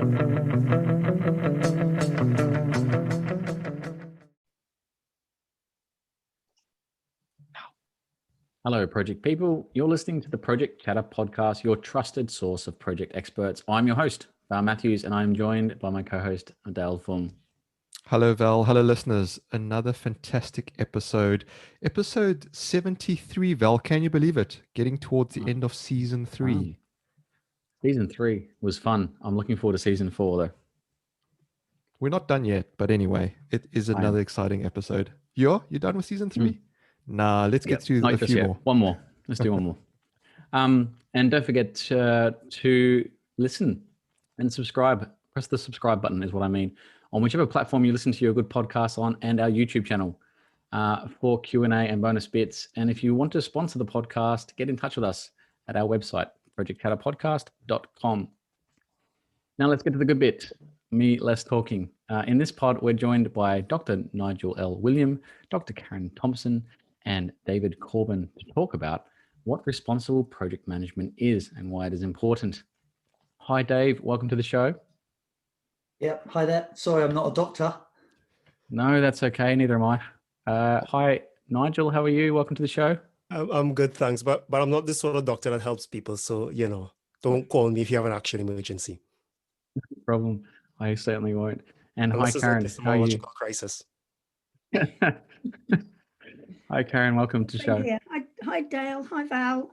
Hello, project people. You're listening to the Project Chatter podcast, your trusted source of project experts. I'm your host, Val Matthews, and I'm joined by my co-host, Dale Fung. Hello, Val. Hello, listeners. Another fantastic episode. Episode 73, Val. Can you believe it? Getting towards the end of season 3. Season 3 was fun. I'm looking forward to season 4, though. We're not done yet, but anyway, it is another exciting episode. You done with season 3? Nah, let's get through a few more. One more. Let's do one more. And don't forget to listen and subscribe. Press the subscribe button is what I mean on whichever platform you listen to your good podcasts on, and our YouTube channel for Q&A and bonus bits. And if you want to sponsor the podcast, get in touch with us at our website, projectchatterpodcast.com. Now let's get to the good bit. Me less talking. In this pod, we're joined by Dr. Nigel L. William, Dr. Karen Thompson, and David Corbin to talk about what responsible project management is and why it is important. Hi, Dave. Welcome to the show. Yep. Hi there. Sorry, I'm not a doctor. No, that's okay. Neither am I. Hi, Nigel. How are you? Welcome to the show. I'm good, thanks. But I'm not this sort of doctor that helps people. So, don't call me if you have an actual emergency. No problem. I certainly won't. And Unless hi, Karen. It's like a technological crisis. Hi, Karen. Welcome to the show. Hi, Dale. Hi, Val.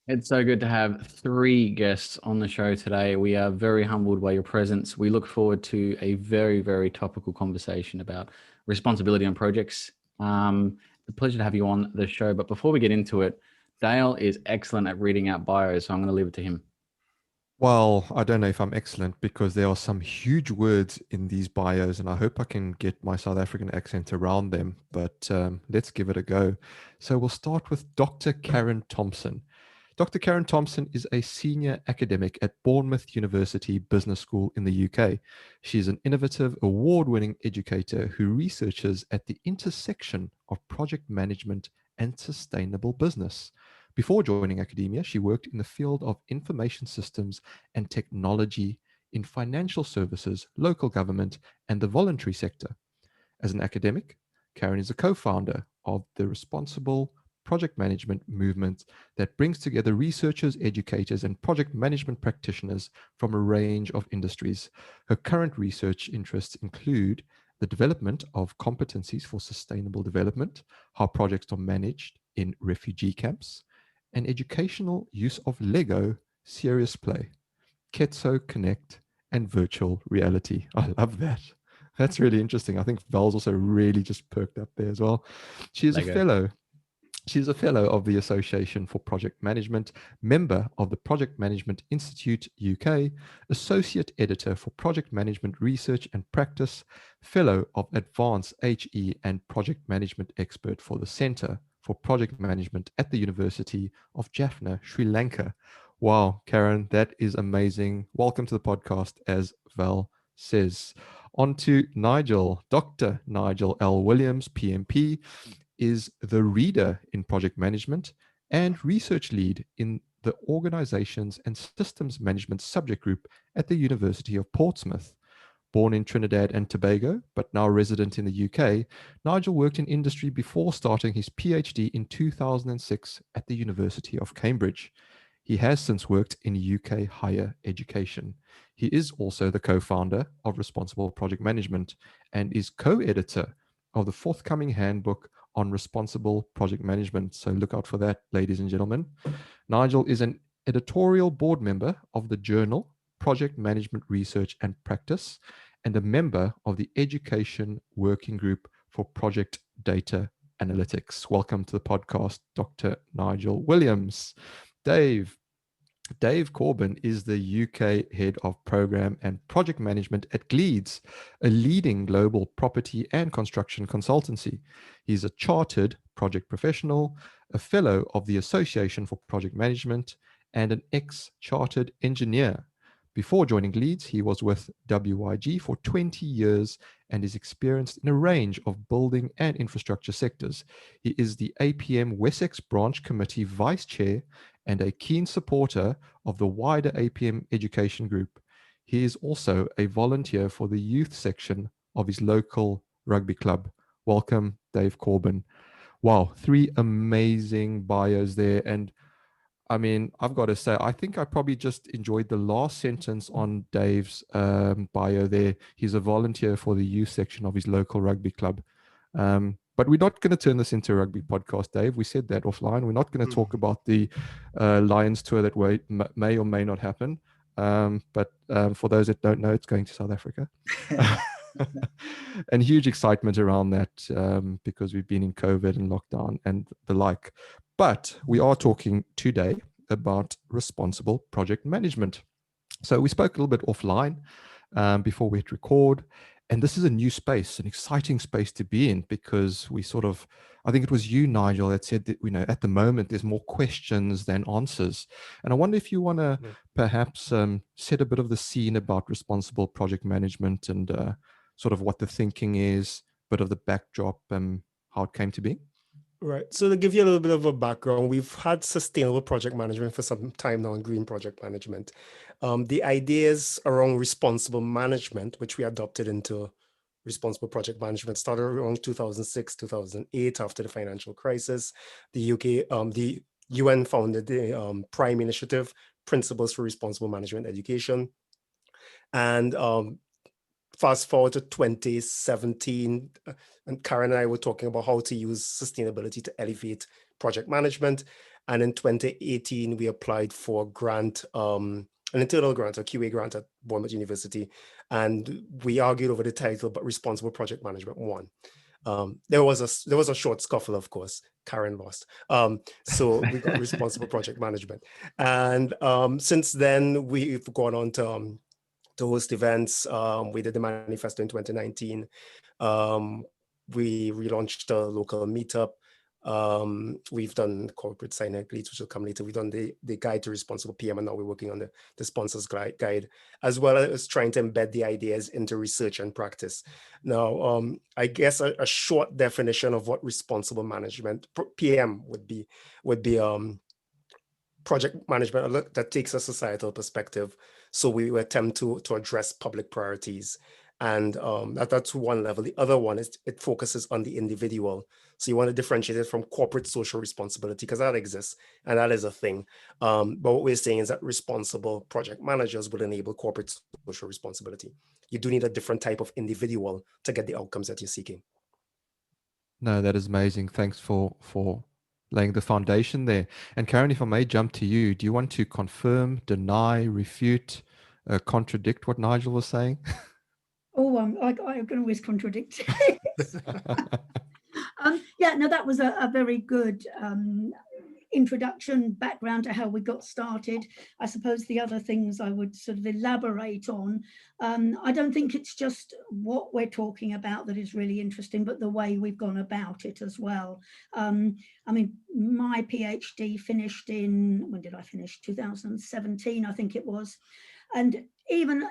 It's so good to have 3 guests on the show today. We are very humbled by your presence. We look forward to a very, very topical conversation about responsibility on projects. It's a pleasure to have you on the show. But before we get into it, Dale is excellent at reading out bios, so I'm going to leave it to him. Well, I don't know if I'm excellent because there are some huge words in these bios, and I hope I can get my South African accent around them, but let's give it a go. So we'll start with Dr. Karen Thompson. Dr. Karen Thompson is a senior academic at Bournemouth University Business School in the UK. She's an innovative, award-winning educator who researches at the intersection of project management and sustainable business. Before joining academia, she worked in the field of information systems and technology in financial services, local government, and the voluntary sector. As an academic, Karen is a co-founder of the Responsible Project Management movement that brings together researchers, educators, and project management practitioners from a range of industries. Her current research interests include the development of competencies for sustainable development, how projects are managed in refugee camps, and educational use of Lego, serious play, Ketso Connect, and virtual reality. I love that. That's really interesting. I think Val's also really just perked up there as well. She is a fellow. She's a fellow of the Association for Project Management, member of the Project Management Institute UK, associate editor for Project Management Research and Practice, fellow of Advanced HE and Project Management expert for the Centre for Project Management at the University of Jaffna, Sri Lanka. Wow, Karen, that is amazing. Welcome to the podcast, as Val says. On to Nigel. Dr. Nigel L. Williams, PMP, is the reader in project management and research lead in the organizations and systems management subject group at the University of Portsmouth. Born in Trinidad and Tobago, but now resident in the UK, Nigel worked in industry before starting his PhD in 2006 at the University of Cambridge. He has since worked in UK higher education. He is also the co-founder of Responsible Project Management and is co-editor of the forthcoming handbook on responsible project management. So look out for that, ladies and gentlemen. Nigel is an editorial board member of the journal Project Management Research and Practice and a member of the Education Working Group for Project Data Analytics. Welcome to the podcast, Dr. Nigel Williams. Dave Corbin is the UK Head of Program and Project Management at Gleeds, a leading global property and construction consultancy. He's a chartered project professional, a fellow of the Association for Project Management, and an ex-chartered engineer. Before joining Gleeds, he was with WIG for 20 years and is experienced in a range of building and infrastructure sectors. He is the APM Wessex Branch Committee Vice Chair and a keen supporter of the wider APM Education Group. He is also a volunteer for the youth section of his local rugby club. Welcome, Dave Corbin. Wow, 3 amazing bios there. And I mean, I've got to say, I think I probably just enjoyed the last sentence on Dave's bio there. He's a volunteer for the youth section of his local rugby club. But we're not going to turn this into a rugby podcast, Dave. We said that offline. We're not going to talk about the Lions tour that may or may not happen. But for those that don't know, it's going to South Africa. And huge excitement around that because we've been in COVID and lockdown and the like. But we are talking today about responsible project management. So we spoke a little bit offline before we hit record. And this is a new space, an exciting space to be in, because we sort of, I think it was you, Nigel, that said that, at the moment, there's more questions than answers. And I wonder if you want to perhaps set a bit of the scene about responsible project management and sort of what the thinking is, bit of the backdrop and how it came to be. Right. So to give you a little bit of a background, we've had sustainable project management for some time now, and green project management. The ideas around responsible management, which we adopted into responsible project management, started around 2006, 2008, after the financial crisis. The UN founded the Prime Initiative, Principles for Responsible Management Education. And fast forward to 2017, and Karen and I were talking about how to use sustainability to elevate project management. And in 2018, we applied for a grant, an internal grant, a QA grant at Bournemouth University. And we argued over the title, but Responsible Project Management won. There was a short scuffle, of course. Karen lost. So we got Responsible Project Management. And since then, we've gone on to host events. We did the manifesto in 2019. We relaunched a local meetup. We've done corporate sign leads, which will come later. We've done the guide to responsible PM, and now we're working on the sponsors guide, as well as trying to embed the ideas into research and practice. Now, I guess a short definition of what responsible management, PM, would be project management that takes a societal perspective. So we attempt to address public priorities. And that's one level. The other one is it focuses on the individual. So you want to differentiate it from corporate social responsibility, because that exists and that is a thing. But what we're saying is that responsible project managers will enable corporate social responsibility. You do need a different type of individual to get the outcomes that you're seeking. No, that is amazing. Thanks for laying the foundation there. And Karen, if I may jump to you, do you want to confirm, deny, refute, contradict what Nigel was saying? Oh, I can always contradict. Yeah, no, that was a very good introduction, background to how we got started. I suppose the other things I would sort of elaborate on, I don't think it's just what we're talking about that is really interesting, but the way we've gone about it as well. I mean, my PhD finished in, when did I finish? 2017, I think it was. And even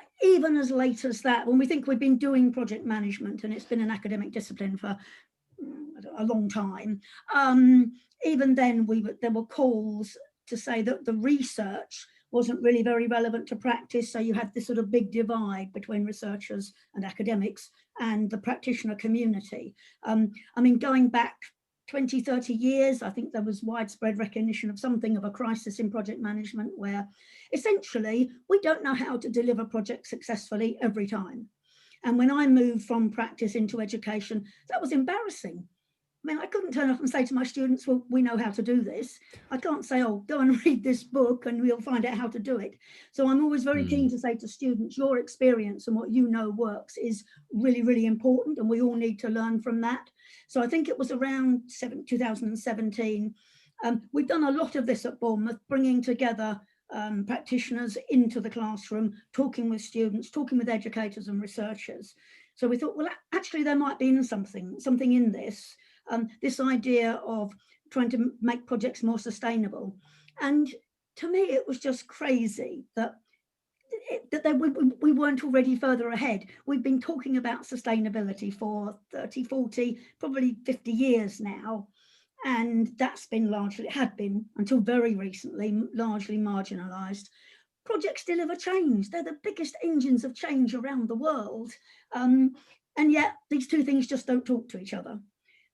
as late as that, when we think we've been doing project management and it's been an academic discipline for a long time, even then there were calls to say that the research wasn't really very relevant to practice. So you had this sort of big divide between researchers and academics and the practitioner community. I mean, going back 20, 30 years, I think there was widespread recognition of something of a crisis in project management, where essentially we don't know how to deliver projects successfully every time. And when I moved from practice into education, that was embarrassing. I mean, I couldn't turn up and say to my students, well, we know how to do this. I can't say, oh, go and read this book and we'll find out how to do it. So I'm always very keen to say to students, your experience and what you know works is really, really important, and we all need to learn from that. So I think it was around 2017. We've done a lot of this at Bournemouth, bringing together practitioners into the classroom, talking with students, talking with educators and researchers. So we thought, well, actually, there might be something in this. This idea of trying to make projects more sustainable. And to me, it was just crazy that we weren't already further ahead. We've been talking about sustainability for 30, 40, probably 50 years now. And that's been largely, it had been until very recently, largely marginalised. projects deliver change. They're the biggest engines of change around the world. And yet these two things just don't talk to each other.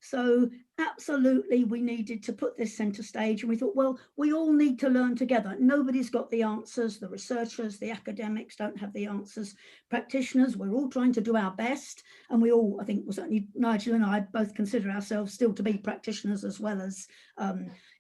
So absolutely, we needed to put this centre stage, and we thought, well, we all need to learn together. Nobody's got the answers. The researchers, the academics don't have the answers. Practitioners, we're all trying to do our best, and we all, I think, well, certainly Nigel and I both consider ourselves still to be practitioners as well as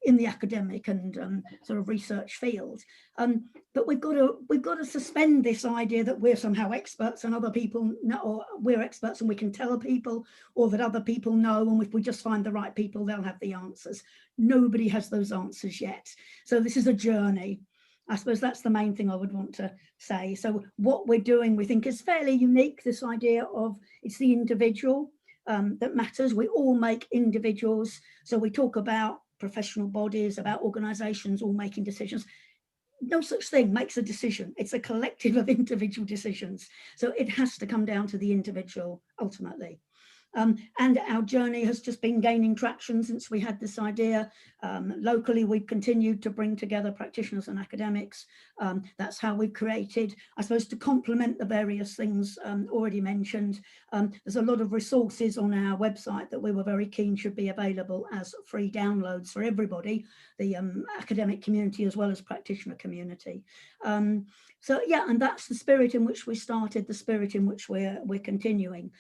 in the academic and sort of research field. But we've got to suspend this idea that we're somehow experts and other people know, or we're experts and we can tell people, or that other people know, and if we just find the right people, they'll have the answers. Nobody has those answers yet. So this is a journey. I suppose that's the main thing I would want to say. So what we're doing, we think, is fairly unique, this idea of it's the individual that matters. We all make individuals. So we talk about professional bodies, about organizations all making decisions. No such thing makes a decision. It's a collective of individual decisions. So it has to come down to the individual ultimately. And our journey has just been gaining traction since we had this idea. Locally, we've continued to bring together practitioners and academics. That's how we've created, I suppose, to complement the various things already mentioned. There's a lot of resources on our website that we were very keen should be available as free downloads for everybody, the academic community as well as practitioner community. So yeah, and that's the spirit in which we started, the spirit in which we're continuing.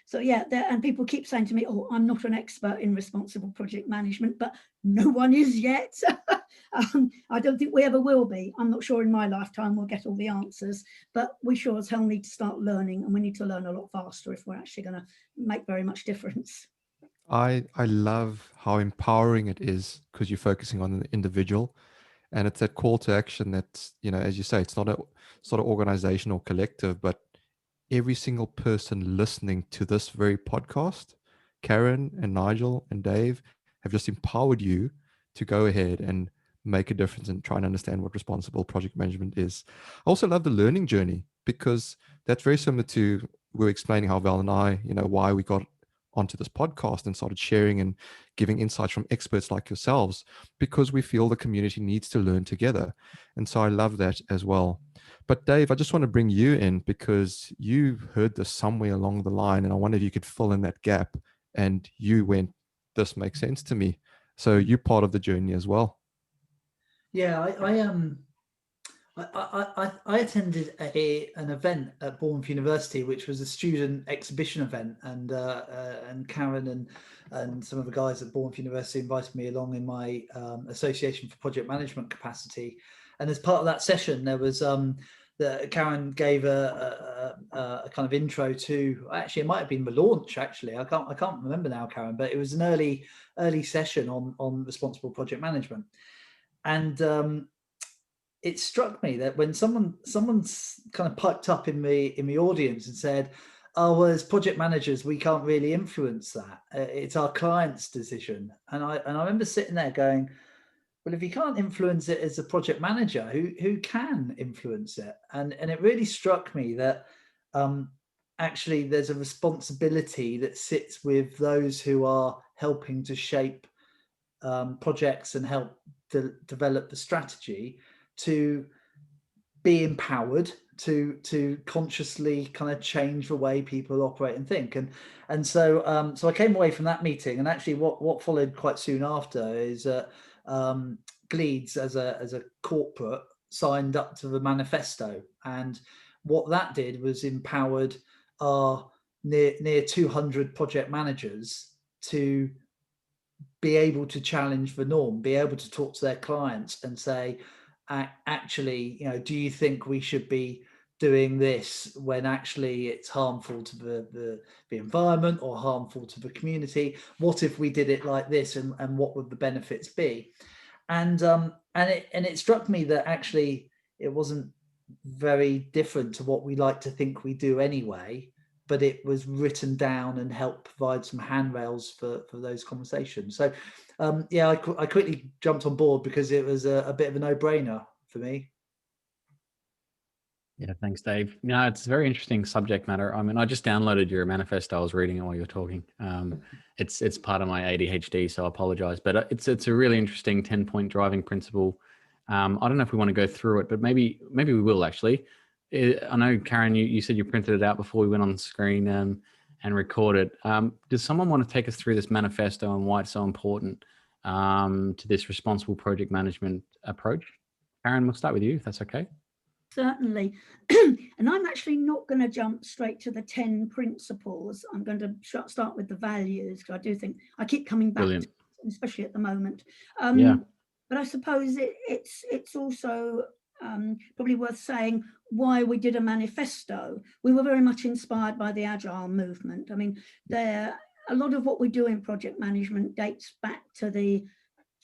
So yeah, and people keep saying to me, oh, I'm not an expert in responsible project management, but no one is yet. I don't think we ever will be. I'm not sure in my lifetime we'll get all the answers, but we sure as hell need to start learning, and we need to learn a lot faster if we're actually going to make very much difference. I love how empowering it is, because you're focusing on the individual, and it's that call to action that's, you know, as you say, it's not an organization or collective, but every single person listening to this very podcast, Karen and Nigel and Dave, have just empowered you to go ahead and make a difference and try and understand what responsible project management is. I also love the learning journey, because that's very similar to, we were explaining how Val and I, you know, why we got onto this podcast and started sharing and giving insights from experts like yourselves, because we feel the community needs to learn together. And so I love that as well. But Dave, I just want to bring you in, because you heard this somewhere along the line, and I wonder if you could fill in that gap, and you went, this makes sense to me. So you're part of the journey as well. Yeah, I attended an event at Bournemouth University, which was a student exhibition event, and Karen and some of the guys at Bournemouth University invited me along in my association for project management capacity. And as part of that session, there was Karen gave a kind of intro to, actually it might have been the launch. Actually, I can't remember now, Karen, but it was an early session on responsible project management, and it struck me that when someone's kind of piped up in the audience and said, oh, well, as project managers, we can't really influence that. It's our client's decision. And I remember sitting there going, well, if you can't influence it as a project manager, who can influence it? And it really struck me that actually there's a responsibility that sits with those who are helping to shape projects and help develop the strategy, to be empowered to consciously kind of change the way people operate and think. And so I came away from that meeting, and actually what followed quite soon after is Gleeds as a corporate signed up to the manifesto, and what that did was empowered our near 200 project managers to be able to challenge the norm, be able to talk to their clients and say, actually, you know, do you think we should be doing this when actually it's harmful to the environment or harmful to the community? What if we did it like this, and what would the benefits be? And it struck me that actually it wasn't very different to what we like to think we do anyway, but it was written down and helped provide some handrails for those conversations. So yeah, I quickly jumped on board because it was a bit of a no-brainer for me. Yeah, thanks, Dave. No, it's a very interesting subject matter. I mean, I just downloaded your manifesto. I was reading it while you were talking. It's part of my ADHD, so I apologize. But it's a really interesting 10-point driving principle I don't know if we want to go through it, but maybe we will actually. I know, Karen, you said you printed it out before we went on screen and recorded. Does someone want to take us through this manifesto and why it's so important to this responsible project management approach? Karen, we'll start with you, if that's okay. Certainly. And I'm actually not going to jump straight to the 10 principles. I'm going to start with the values, because I do think I keep coming back, to it, especially at the moment. But I suppose it's also probably worth saying why we did a manifesto. We were very much inspired by the Agile movement. I mean, a lot of what we do in project management dates back to the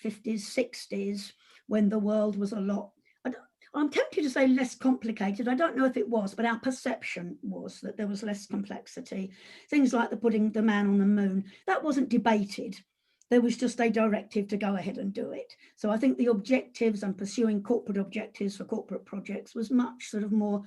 50s, 60s, when the world was a lot, I'm tempted to say less complicated. I don't know if it was, but our perception was that there was less complexity. Things like putting the man on the moon, that wasn't debated. There was just a directive to go ahead and do it. So I think the objectives and pursuing corporate objectives for corporate projects was much sort of more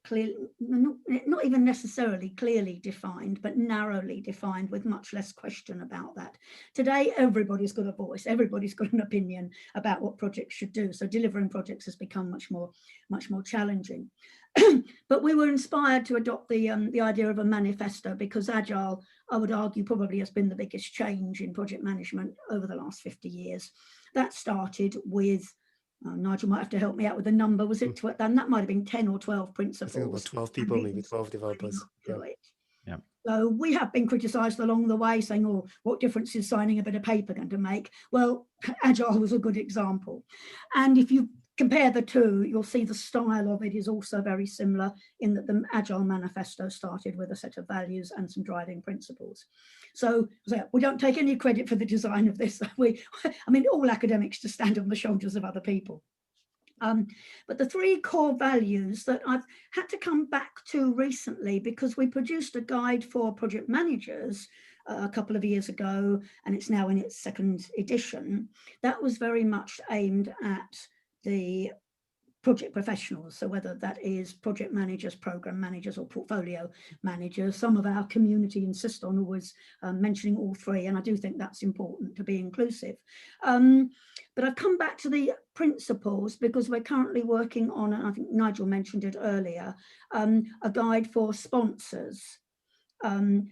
clearly, not even necessarily clearly defined, but narrowly defined, with much less question about that. Today, everybody's got a voice, everybody's got an opinion about what projects should do. So delivering projects has become much more challenging. But we were inspired to adopt the idea of a manifesto, because Agile, I would argue, probably has been the biggest change in project management over the last 50 years. That started with, Nigel might have to help me out with the number, was it, and that might have been 10 or 12 principles. I think about 12 people, maybe 12 developers. Yeah. So we have been criticised along the way, saying, oh, what difference is signing a bit of paper going to make? Well, Agile was a good example. And if you compare the two, you'll see the style of it is also very similar, in that the Agile manifesto started with a set of values and some driving principles. So we don't take any credit for the design of this. I mean, all academics just stand on the shoulders of other people. But the three core values that I've had to come back to recently, because we produced a guide for project managers a couple of years ago, and it's now in its second edition, that was very much aimed at the project professionals. So whether that is project managers, program managers, or portfolio managers, some of our community insist on always mentioning all three, and I do think that's important to be inclusive. But I've come back to the principles because we're currently working on, and I think Nigel mentioned it earlier, a guide for sponsors.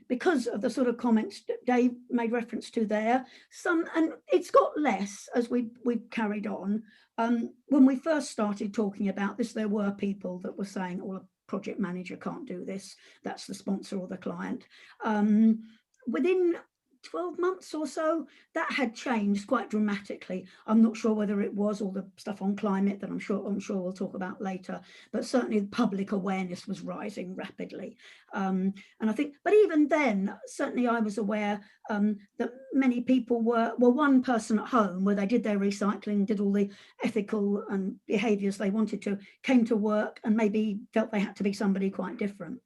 Because of the sort of comments Dave made reference to there, and it's got less as we've carried on. When we first started talking about this, there were people that were saying, oh, a project manager can't do this, that's the sponsor or the client. Within 12 months or so, that had changed quite dramatically. I'm not sure whether it was all the stuff on climate that I'm sure we'll talk about later, but certainly the public awareness was rising rapidly. And I think, but even then, certainly I was aware that many people were one person at home where they did their recycling, did all the ethical behaviours they wanted to, came to work and maybe felt they had to be somebody quite different.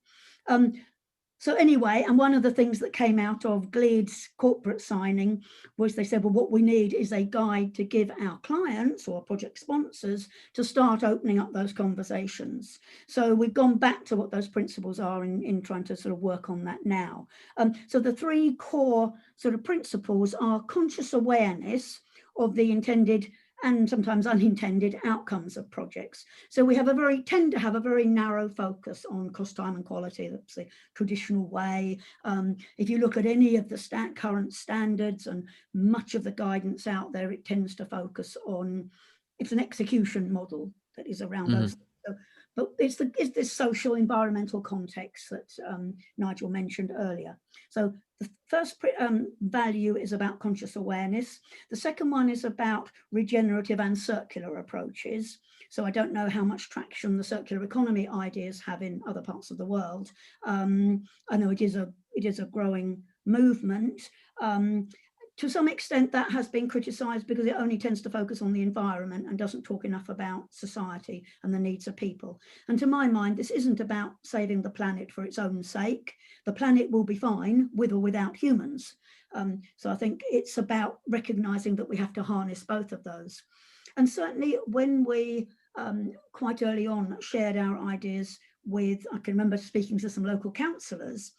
So anyway, and one of the things that came out of GLEAD's corporate signing was they said, well, what we need is a guide to give our clients or project sponsors to start opening up those conversations. So we've gone back to what those principles are in trying to sort of work on that now. So the three core sort of principles are conscious awareness of the intended and sometimes unintended outcomes of projects. So we have tend to have a very narrow focus on cost, time and quality. That's the traditional way. If you look at any of the current standards and much of the guidance out there, it tends to focus on, it's an execution model that is around those. But it's this social environmental context that Nigel mentioned earlier. So the first value is about conscious awareness. The second one is about regenerative and circular approaches. So I don't know how much traction the circular economy ideas have in other parts of the world. I know it is a growing movement. To some extent, that has been criticised because it only tends to focus on the environment and doesn't talk enough about society and the needs of people. And to my mind, this isn't about saving the planet for its own sake. The planet will be fine with or without humans. So I think it's about recognising that we have to harness both of those. And certainly when we quite early on shared our ideas with, I can remember speaking to some local councillors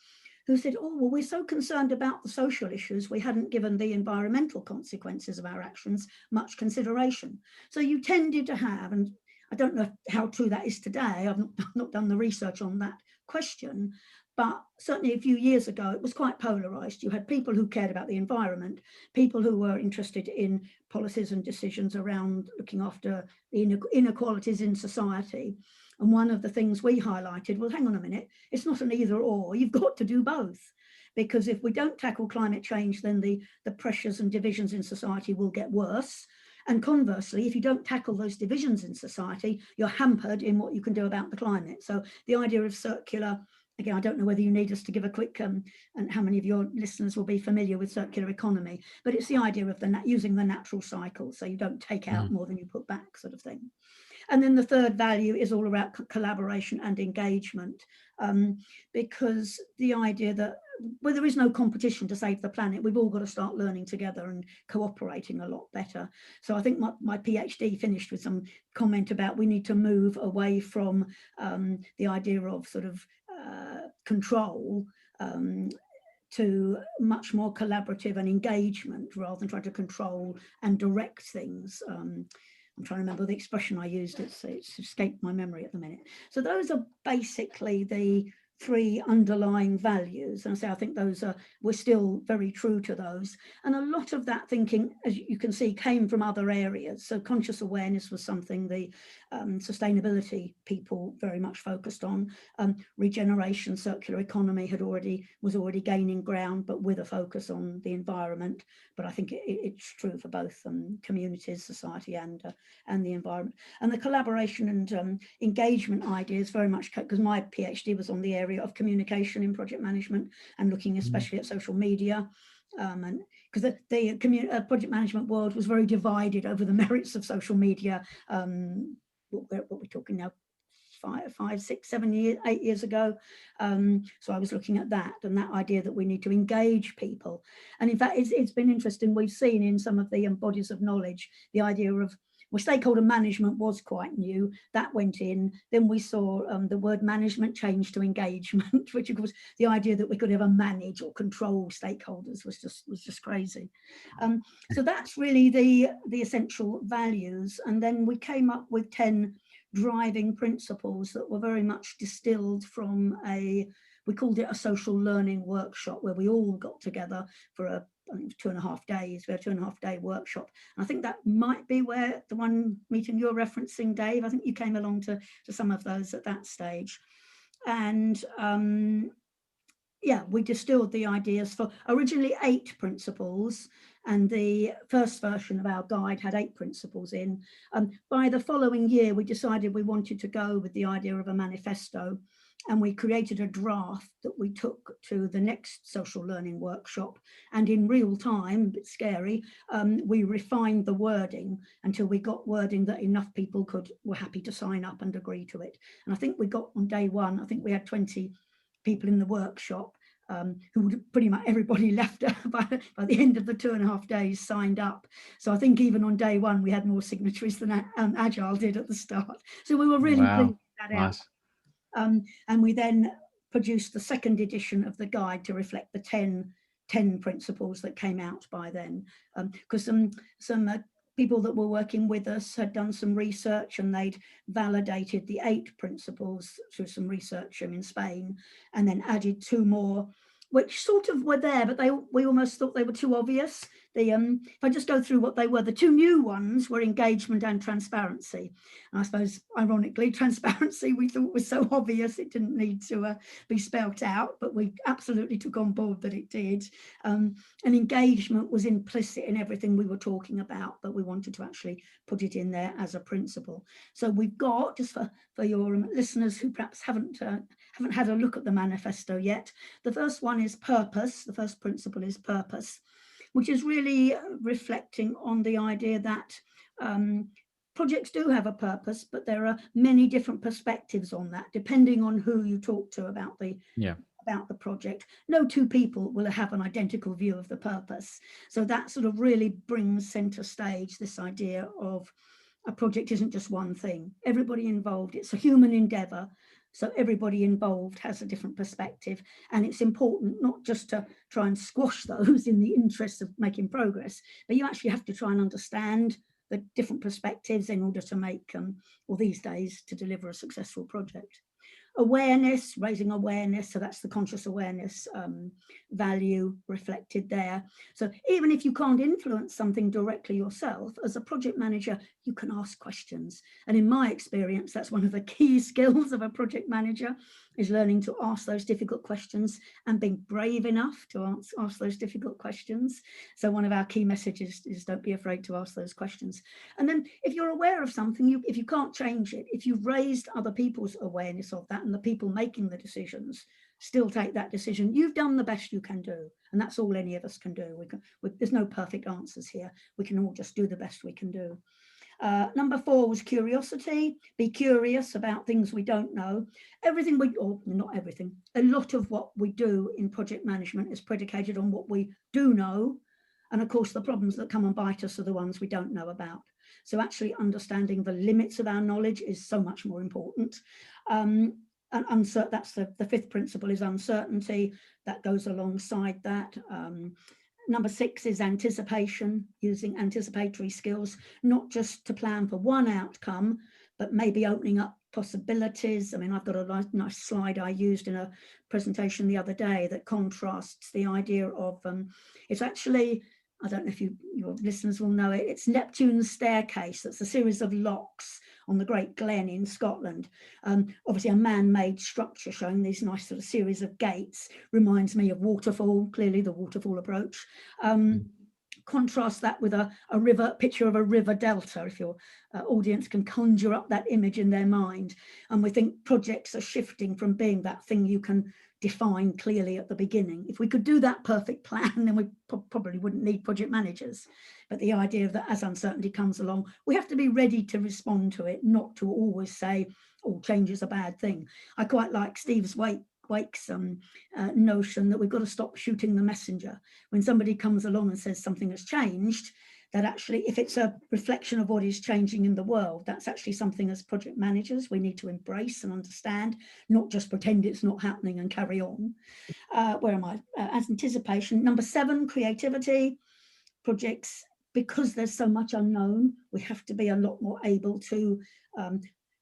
who said, oh, well, we're so concerned about the social issues, we hadn't given the environmental consequences of our actions much consideration. So you tended to have, and I don't know how true that is today, I've not done the research on that question, but certainly a few years ago, it was quite polarized. You had people who cared about the environment, people who were interested in policies and decisions around looking after the inequalities in society. And one of the things we highlighted, well, hang on a minute, it's not an either or, you've got to do both. Because if we don't tackle climate change, then the pressures and divisions in society will get worse. And conversely, if you don't tackle those divisions in society, you're hampered in what you can do about the climate. So the idea of circular, again, I don't know whether you need us to give a quick, and how many of your listeners will be familiar with circular economy, but it's the idea of using the natural cycle, so you don't take out more than you put back, sort of thing. And then the third value is all about collaboration and engagement, because the idea that where there is no competition to save the planet, we've all got to start learning together and cooperating a lot better. So I think my PhD finished with some comment about we need to move away from the idea of sort of control to much more collaborative and engagement rather than trying to control and direct things. I'm trying to remember the expression I used, it's escaped my memory at the minute. So those are basically the three underlying values. And I think those we're still very true to those. And a lot of that thinking, as you can see, came from other areas. So conscious awareness was something the sustainability people very much focused on. Regeneration, circular economy was already gaining ground, but with a focus on the environment. But I think it's true for both communities, society, and the environment. And the collaboration and engagement ideas very much, because my PhD was on the area of communication in project management and looking especially at social media. And because the project management world was very divided over the merits of social media. What we're talking now, 5, 6, 7 years, 8 years ago. So I was looking at that and that idea that we need to engage people. And in fact, it's been interesting. We've seen in some of the bodies of knowledge, the idea of, well, stakeholder management was quite new. That went in. Then we saw the word management change to engagement, which of course the idea that we could ever manage or control stakeholders was just crazy. So that's really the essential values. And then we came up with 10 driving principles that were very much distilled from we called it a social learning workshop, where we all got together for I think it was 2.5 days. We had a 2.5-day workshop. And I think that might be where the one meeting you're referencing, Dave, I think you came along to some of those at that stage. And yeah, we distilled the ideas for originally 8 principles, and the first version of our guide had 8 principles in. By the following year, we decided we wanted to go with the idea of a manifesto, and we created a draft that we took to the next social learning workshop. And in real time, a bit scary, we refined the wording until we got wording that enough people were happy to sign up and agree to it. And I think we got on day 1, I think we had 20 people in the workshop, who pretty much everybody left by the end of the 2.5 days signed up. So I think even on day 1, we had more signatories than Agile did at the start. So we were really pleased with that out. And we then produced the second edition of the guide to reflect the 10 principles that came out by then. Because some people that were working with us had done some research and they'd validated the 8 principles through some research in Spain, and then added 2 more, which sort of were there, but we almost thought they were too obvious. If I just go through what they were, the 2 new ones were engagement and transparency. And I suppose, ironically, transparency we thought was so obvious it didn't need to be spelt out, but we absolutely took on board that it did. And engagement was implicit in everything we were talking about, but we wanted to actually put it in there as a principle. So we've got, just for your listeners who perhaps haven't had a look at the manifesto yet, the first one is purpose. The first principle is purpose, which is really reflecting on the idea that projects do have a purpose, but there are many different perspectives on that, depending on who you talk to about the project. No 2 people will have an identical view of the purpose. So that sort of really brings center stage this idea of a project isn't just one thing. Everybody involved, it's a human endeavor. So everybody involved has a different perspective, and it's important not just to try and squash those in the interest of making progress, but you actually have to try and understand the different perspectives in order to make, or these days, to deliver a successful project. Awareness, raising awareness, so that's the conscious awareness value reflected there. So even if you can't influence something directly yourself, as a project manager, you can ask questions. And in my experience, that's one of the key skills of a project manager, is learning to ask those difficult questions and being brave enough to ask those difficult questions. So one of our key messages is don't be afraid to ask those questions. And then if you're aware of something, if you can't change it, if you've raised other people's awareness of that and the people making the decisions still take that decision, you've done the best you can do. And that's all any of us can do. There's no perfect answers here. We can all just do the best we can do. Number 4 was curiosity. Be curious about things we don't know. Or not everything, a lot of what we do in project management is predicated on what we do know. And of course, the problems that come and bite us are the ones we don't know about. So actually understanding the limits of our knowledge is so much more important. And that's the 5th principle, is uncertainty. That goes alongside that. Number 6 is anticipation, using anticipatory skills, not just to plan for one outcome, but maybe opening up possibilities. I mean, I've got a nice slide I used in a presentation the other day that contrasts the idea of, it's actually, I don't know if your listeners will know it, it's Neptune's staircase. That's a series of locks on the Great Glen in Scotland. Obviously a man-made structure showing these nice sort of series of gates. Reminds me of waterfall, clearly the waterfall approach. Contrast that with a picture of a river delta, if your audience can conjure up that image in their mind. And we think projects are shifting from being that thing you can define clearly at the beginning. If we could do that perfect plan, then we probably wouldn't need project managers. But the idea of that as uncertainty comes along, we have to be ready to respond to it, not to always say, oh, change is a bad thing. I quite like Steve Wake's notion that we've got to stop shooting the messenger. When somebody comes along and says something has changed, that actually, if it's a reflection of what is changing in the world, that's actually something as project managers we need to embrace and understand, not just pretend it's not happening and carry on. Where am I? As anticipation. Number 7, creativity. Projects, because there's so much unknown, we have to be a lot more able to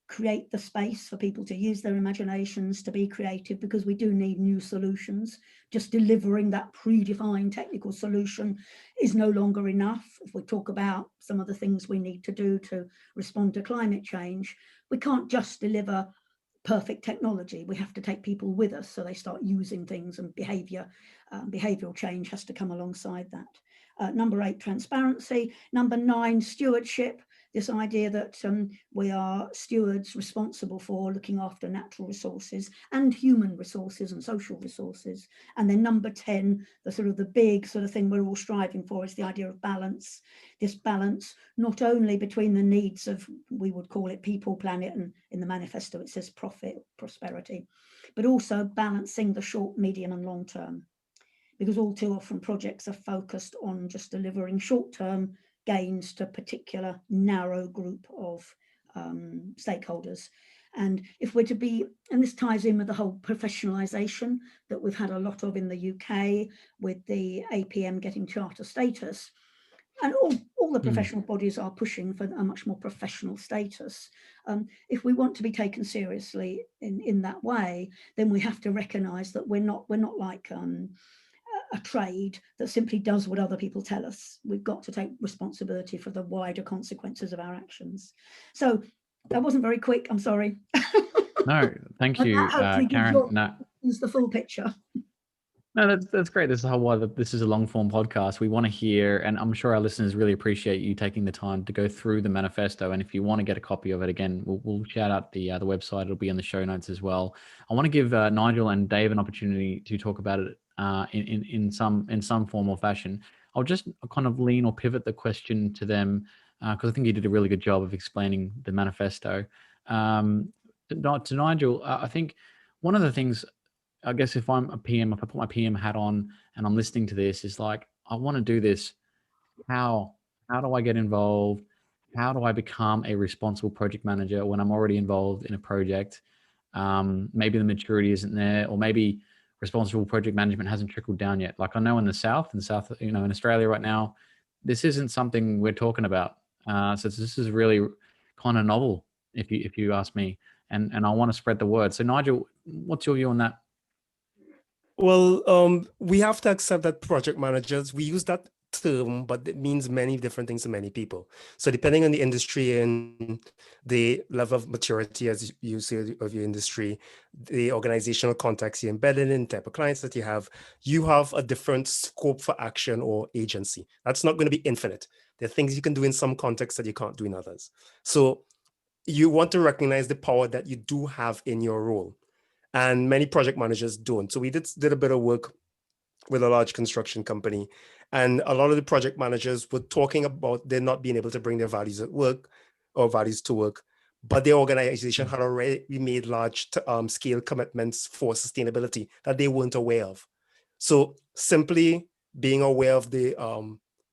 create the space for people to use their imaginations, to be creative, because we do need new solutions. Just delivering that predefined technical solution is no longer enough. If we talk about some of the things we need to do to respond to climate change, we can't just deliver perfect technology. We have to take people with us so they start using things, and behavioral change has to come alongside that. Number 8, transparency. Number 9, stewardship. This idea that we are stewards responsible for looking after natural resources and human resources and social resources. And then number 10, the big sort of thing we're all striving for, is the idea of balance. This balance not only between the needs of, we would call it people, planet, and in the manifesto it says profit, prosperity, but also balancing the short, medium and long term. Because all too often projects are focused on just delivering short-term gains to a particular narrow group of stakeholders. And if we're to be, and this ties in with the whole professionalisation that we've had a lot of in the UK, with the APM getting charter status, and all the professional bodies are pushing for a much more professional status. If we want to be taken seriously in that way, then we have to recognise that we're not like a trade that simply does what other people tell us. We've got to take responsibility for the wider consequences of our actions. So that wasn't very quick, I'm sorry. No, thank you, Karen. No, is the full picture. No, that's great. This is why this is a long form podcast. We want to hear, and I'm sure our listeners really appreciate you taking the time to go through the manifesto. And if you want to get a copy of it, again, we'll shout out the website. It'll be in the show notes as well. I want to give Nigel and Dave an opportunity to talk about it in some form or fashion. I'll just kind of lean or pivot the question to them because I think you did a really good job of explaining the manifesto. To Nigel, I think one of the things, I guess if I'm a PM, if I put my PM hat on and I'm listening to this, is like, I want to do this. How do I get involved? How do I become a responsible project manager when I'm already involved in a project? maybe the maturity isn't there, or maybe responsible project management hasn't trickled down yet. Like I know in the South, you know, in Australia right now, this isn't something we're talking about. So this is really kind of novel, if you ask me, and I want to spread the word. So Nigel, what's your view on that? Well, we have to accept that project managers, we use that term, but it means many different things to many people. So depending on the industry and the level of maturity, as you say, of your industry, the organizational context you're embedded in, type of clients that you have a different scope for action or agency. That's not going to be infinite. There are things you can do in some contexts that you can't do in others. So you want to recognize the power that you do have in your role. And many project managers don't. So we did a bit of work with a large construction company, and a lot of the project managers were talking about they're not being able to bring their values at work or values to work, but their organization had already made large scale commitments for sustainability that they weren't aware of. So simply being aware of the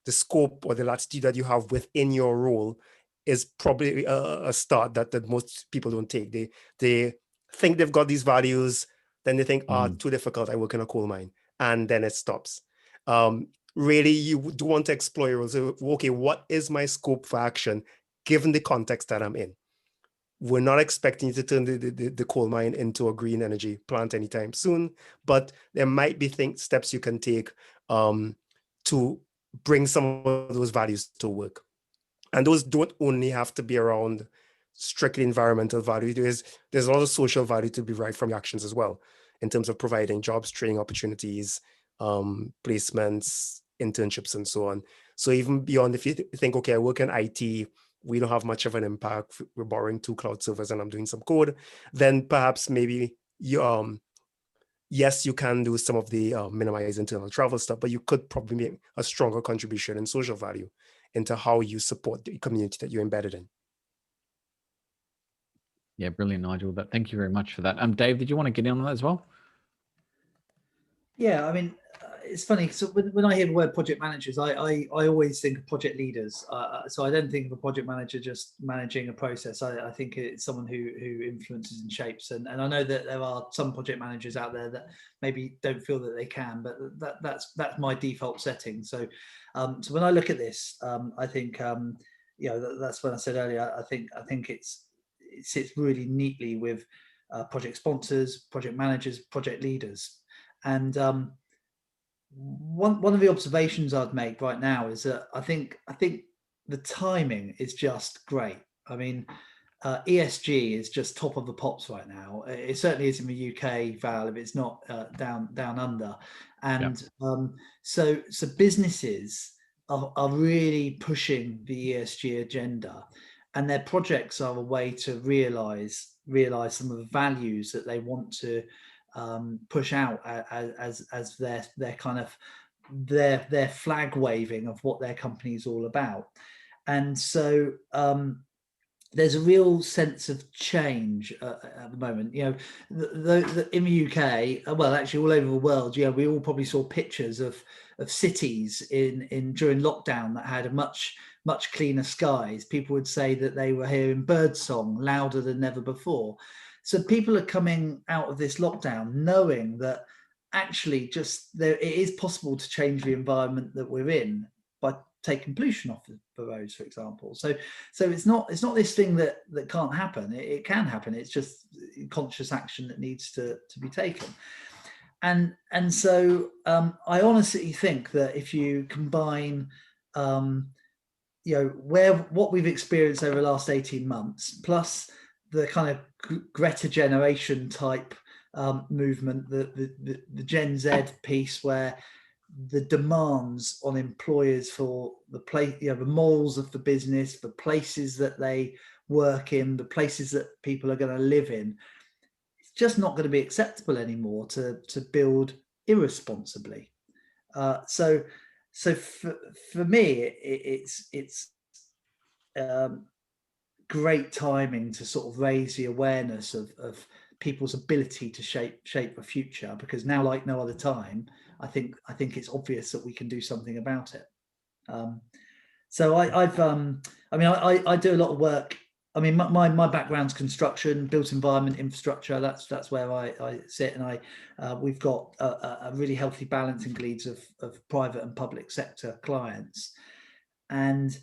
scope or the latitude that you have within your role is probably a start that most people don't take. They think they've got these values, then they think, too difficult, I work in a coal mine, and then it stops. Really, you do want to explore your role. So, okay, what is my scope for action given the context that I'm in? We're not expecting you to turn the coal mine into a green energy plant anytime soon, but there might be steps you can take to bring some of those values to work. And those don't only have to be around strictly environmental value. There's a lot of social value to be derived from your actions as well, in terms of providing jobs, training opportunities, placements, internships, and so on. So even beyond, if you think, okay, I work in IT, we don't have much of an impact, we're borrowing 2 cloud servers and I'm doing some code, then perhaps maybe you, yes, you can do some of the minimize internal travel stuff, but you could probably make a stronger contribution in social value into how you support the community that you're embedded in. Yeah, brilliant, Nigel. Thank you very much for that. Dave, did you want to get in on that as well? Yeah, I mean, it's funny. So when I hear the word project managers, I always think of project leaders. So I don't think of a project manager just managing a process. I think it's someone who influences and shapes. And I know that there are some project managers out there that maybe don't feel that they can, but that's my default setting. So so when I look at this, I think you know, that's when I said earlier. I think it sits really neatly with project sponsors, project managers, project leaders. And one of the observations I'd make right now is that I think the timing is just great. I mean, ESG is just top of the pops right now. It certainly is in the UK, Val, if it's not down under. And so businesses are really pushing the ESG agenda, and their projects are a way to realize some of the values that they want to push out as their kind of their flag waving of what their company is all about. And so there's a real sense of change at the moment. You know, in the UK, well, actually all over the world, yeah, we all probably saw pictures of cities in during lockdown that had a much cleaner skies. People would say that they were hearing birdsong louder than never before. So people are coming out of this lockdown knowing that actually it is possible to change the environment that we're in by taking pollution off the roads, for example. So it's not this thing that can't happen. It can happen. It's just conscious action that needs to be taken. And so I honestly think that if you combine you know, what we've experienced over the last 18 months, plus the kind of Greta generation type movement, the Gen Z piece, where the demands on employers for the morals of the business, the places that they work in, the places that people are going to live in, it's just not going to be acceptable anymore to build irresponsibly. So for me, it's great timing to sort of raise the awareness of people's ability to shape a future, because now, like no other time, I think it's obvious that we can do something about it. So I do a lot of work I mean, my background's construction, built environment, infrastructure. That's where I sit, and we've got a really healthy balance in Gleeds of private and public sector clients, and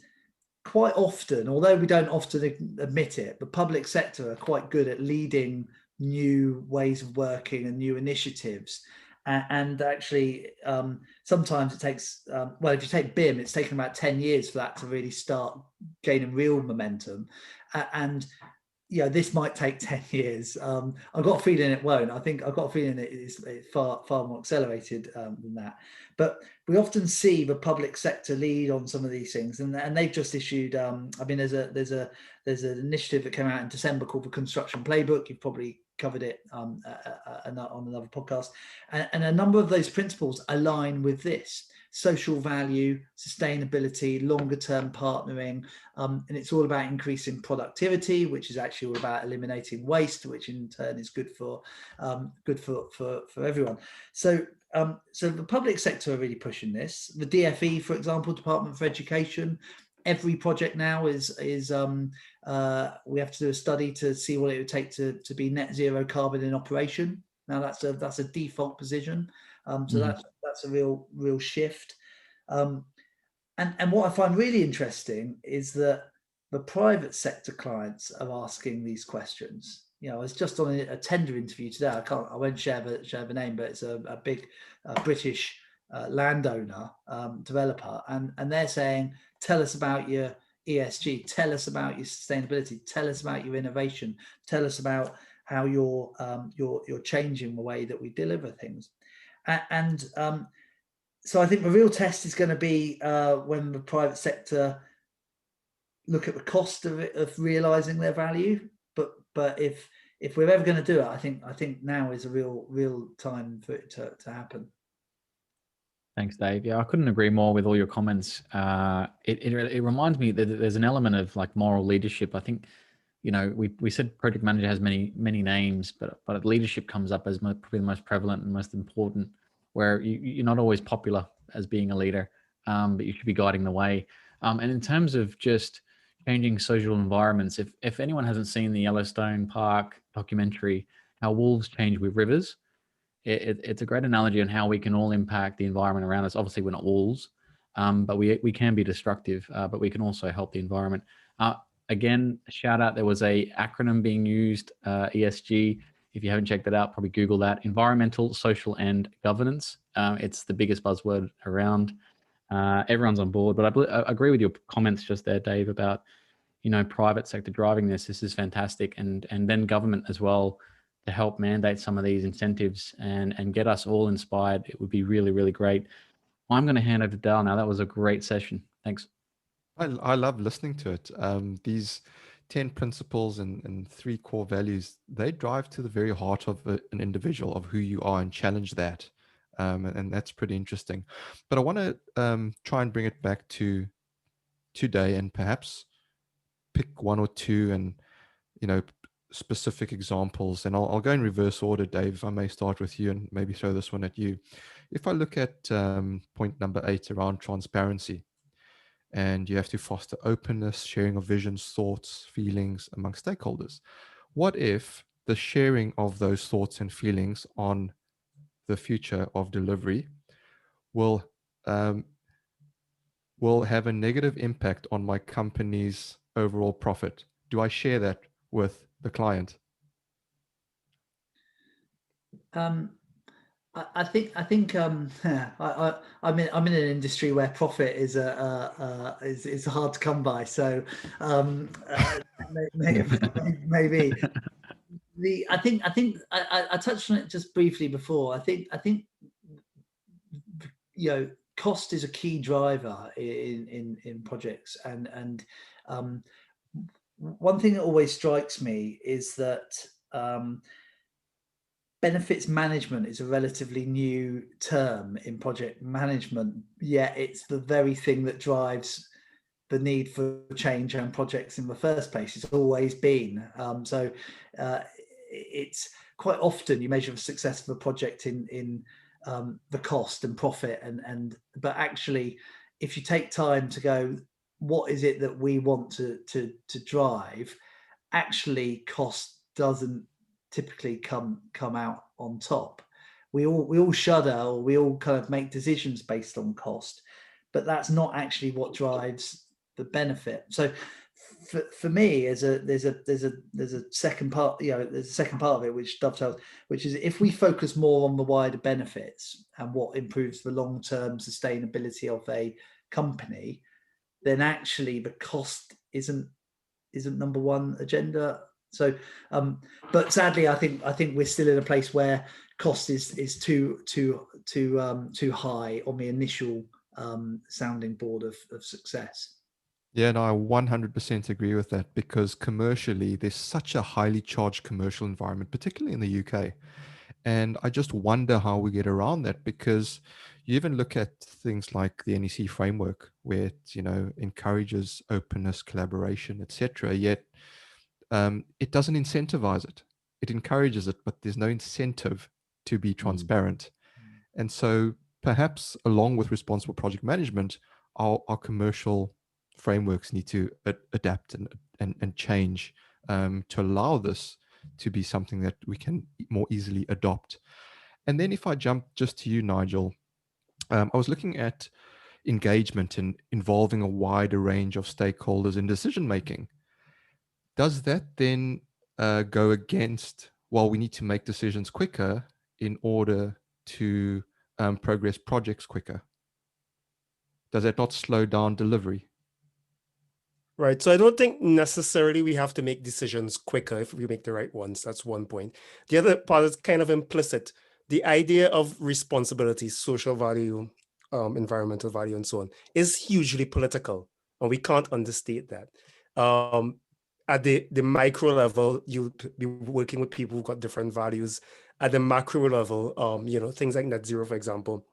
quite often, although we don't often admit it, the public sector are quite good at leading new ways of working and new initiatives. And actually, sometimes it takes, well, if you take BIM, it's taken about 10 years for that to really start gaining real momentum. And this might take 10 years. I've got a feeling it won't. I've got a feeling it's far more accelerated than that. But we often see the public sector lead on some of these things, and they've just issued. I mean, there's an initiative that came out in December called the Construction Playbook. You've probably covered it on another podcast, and a number of those principles align with this: social value, sustainability, longer term partnering, and it's all about increasing productivity, which is actually all about eliminating waste, which in turn is good for everyone. So the public sector are really pushing this. The DFE, for example, Department for Education, every project now is we have to do a study to see what it would take to be net zero carbon in operation. Now that's a default position. So that's a real shift. And what I find really interesting is that the private sector clients are asking these questions. I was just on a tender interview today. I won't share the name, but it's a big British landowner developer, and they're saying, tell us about your ESG, tell us about your sustainability, tell us about your innovation, tell us about how you're changing the way that we deliver things. And so I think the real test is going to be when the private sector look at the cost of realizing their value. But if we're ever going to do it, I think now is a real time for it to happen. Thanks, Dave. Yeah, I couldn't agree more with all your comments. It reminds me that there's an element of like moral leadership. I think, we said project manager has many names, but leadership comes up as probably the most prevalent and most important, where you're not always popular as being a leader, but you should be guiding the way. And in terms of just changing social environments, if anyone hasn't seen the Yellowstone Park documentary, How Wolves Change with Rivers, it's a great analogy on how we can all impact the environment around us. Obviously, we're not wolves, but we can be destructive, but we can also help the environment. Again, shout out, there was a acronym being used, ESG. If you haven't checked that out, probably Google that. Environmental, social, and governance. It's the biggest buzzword around. Everyone's on board, but I agree with your comments just there, Dave, about private sector driving this. This is fantastic, and then government as well to help mandate some of these incentives and get us all inspired. It would be really, really great. I'm going to hand over to Dale now. That was a great session. Thanks. I love listening to it. These 10 principles and 3 core values, they drive to the very heart of an individual, of who you are, and challenge that. And that's pretty interesting. But I want to try and bring it back to today, and perhaps pick 1 or 2 and, specific examples. And I'll go in reverse order, Dave, if I may start with you and maybe throw this one at you. If I look at point number 8 around transparency, and you have to foster openness, sharing of visions, thoughts, feelings among stakeholders. What if the sharing of those thoughts and feelings on the future of delivery will have a negative impact on my company's overall profit? Do I share that with the client? I think I'm in an industry where profit is hard to come by. So maybe I touched on it just briefly before. I think cost is a key driver in projects, and one thing that always strikes me is that benefits management is a relatively new term in project management, yet it's the very thing that drives the need for change and projects in the first place. It's always been. So it's quite often you measure the success of a project in the cost and profit, but actually, if you take time to go, what is it that we want to drive? actually cost doesn't typically come out on top. We all shudder, or we all kind of make decisions based on cost, but that's not actually what drives the benefit. So for me, there's a second part, there's a second part of it which dovetails, which is if we focus more on the wider benefits and what improves the long-term sustainability of a company, then actually the cost isn't number one agenda. So, but sadly, I think we're still in a place where cost is too high on the initial sounding board of success. Yeah, no, I 100% agree with that, because commercially, there's such a highly charged commercial environment, particularly in the UK. And I just wonder how we get around that, because you even look at things like the NEC framework, where it, encourages openness, collaboration, etc. Yet it doesn't incentivize it. It encourages it, but there's no incentive to be transparent. And so perhaps along with responsible project management, our commercial frameworks need to adapt and change to allow this to be something that we can more easily adopt. And then if I jump just to you, Nigel, I was looking at engagement and involving a wider range of stakeholders in decision making. Does that then go against, well, we need to make decisions quicker in order to progress projects quicker? Does that not slow down delivery? Right. So I don't think necessarily we have to make decisions quicker if we make the right ones. That's one point. The other part is kind of implicit. The idea of responsibility, social value, environmental value, and so on, is hugely political, and we can't understate that. At the micro level, you'll be working with people who've got different values. At the macro level, things like net zero, for example,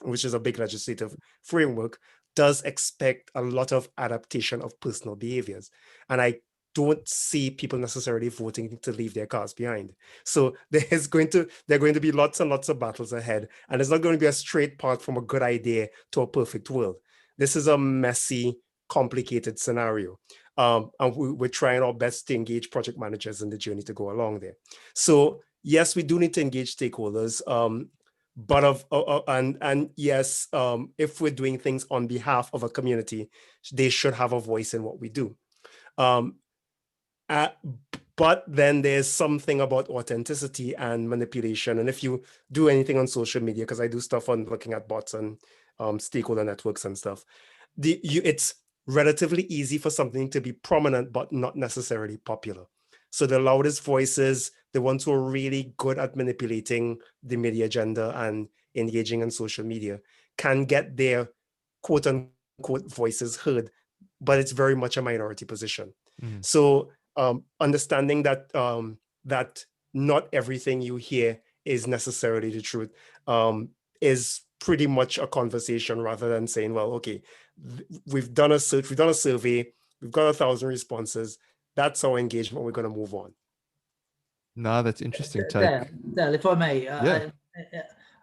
which is a big legislative framework, does expect a lot of adaptation of personal behaviors. And I don't see people necessarily voting to leave their cars behind. So there are going to be lots and lots of battles ahead. And it's not going to be a straight path from a good idea to a perfect world. This is a messy, complicated scenario. And we're trying our best to engage project managers in the journey to go along there. So yes, we do need to engage stakeholders. But yes, if we're doing things on behalf of a community, they should have a voice in what we do. But then there's something about authenticity and manipulation. And if you do anything on social media, because I do stuff on looking at bots and stakeholder networks and stuff, it's relatively easy for something to be prominent, but not necessarily popular. So the loudest voices, the ones who are really good at manipulating the media agenda and engaging on social media, can get their quote unquote voices heard, but it's very much a minority position. So understanding that that not everything you hear is necessarily the truth is pretty much a conversation, rather than saying, well, okay, we've done a search, we've done a survey, we've got 1,000 responses. That's our engagement. We're going to move on. No, that's interesting take. Dale, if I may, Yeah.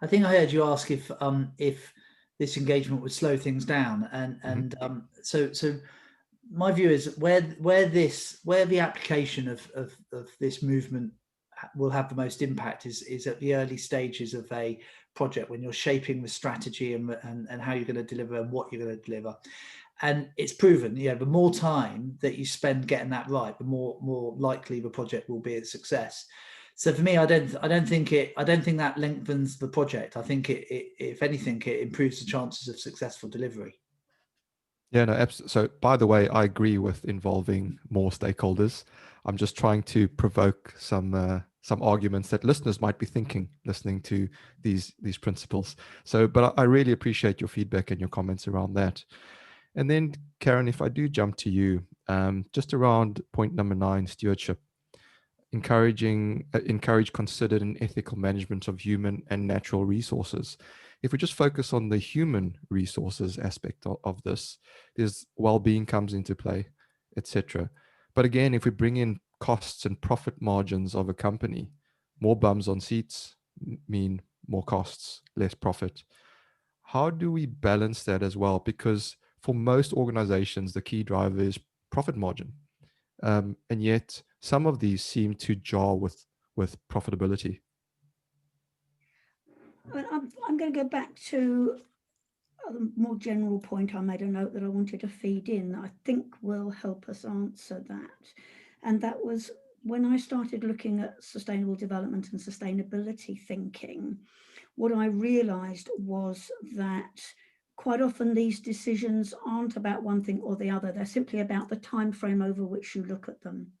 I think I heard you ask if this engagement would slow things down, and so my view is where the application of this movement will have the most impact is at the early stages of a project, when you're shaping the strategy and how you're going to deliver and what you're going to deliver. And it's proven, the more time that you spend getting that right, the more likely the project will be a success. So for me, I don't think that lengthens the project. I think it if anything, it improves the chances of successful delivery. Yeah, no, absolutely. So by the way, I agree with involving more stakeholders. I'm just trying to provoke some arguments that listeners might be thinking, listening to these principles. So, but I really appreciate your feedback and your comments around that. And then, Karen, if I do jump to you, just around point number 9, stewardship, encourage considered and ethical management of human and natural resources. If we just focus on the human resources aspect of this, there's well-being comes into play, etc. But again, if we bring in costs and profit margins of a company, more bums on seats mean more costs, less profit. How do we balance that as well? Because for most organizations, the key driver is profit margin. And yet some of these seem to jar with profitability. I'm going to go back to a more general point. I made a note that I wanted to feed in that I think will help us answer that. And that was when I started looking at sustainable development and sustainability thinking, what I realized was that quite often these decisions aren't about one thing or the other. They're simply about the time frame over which you look at them.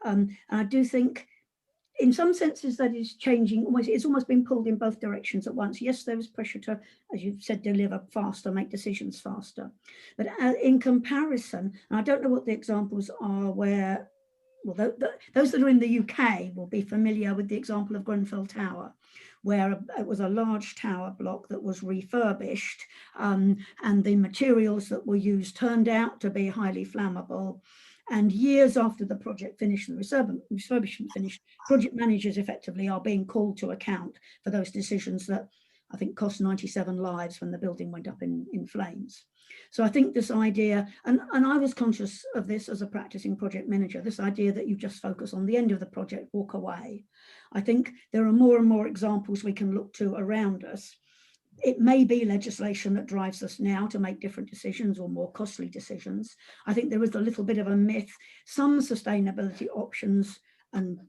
And I do think in some senses that is changing. It's almost been pulled in both directions at once. Yes, there is pressure to, as you've said, deliver faster, make decisions faster. But in comparison, and I don't know what the examples are where, well, those that are in the UK will be familiar with the example of Grenfell Tower, where it was a large tower block that was refurbished, and the materials that were used turned out to be highly flammable. And years after the project finished and the refurbishment finished, project managers effectively are being called to account for those decisions that I think cost 97 lives when the building went up in flames. So I think this idea, and I was conscious of this as a practicing project manager, this idea that you just focus on the end of the project, walk away. I think there are more and more examples we can look to around us. It may be legislation that drives us now to make different decisions or more costly decisions. I think there is a little bit of a myth. Some sustainability options, and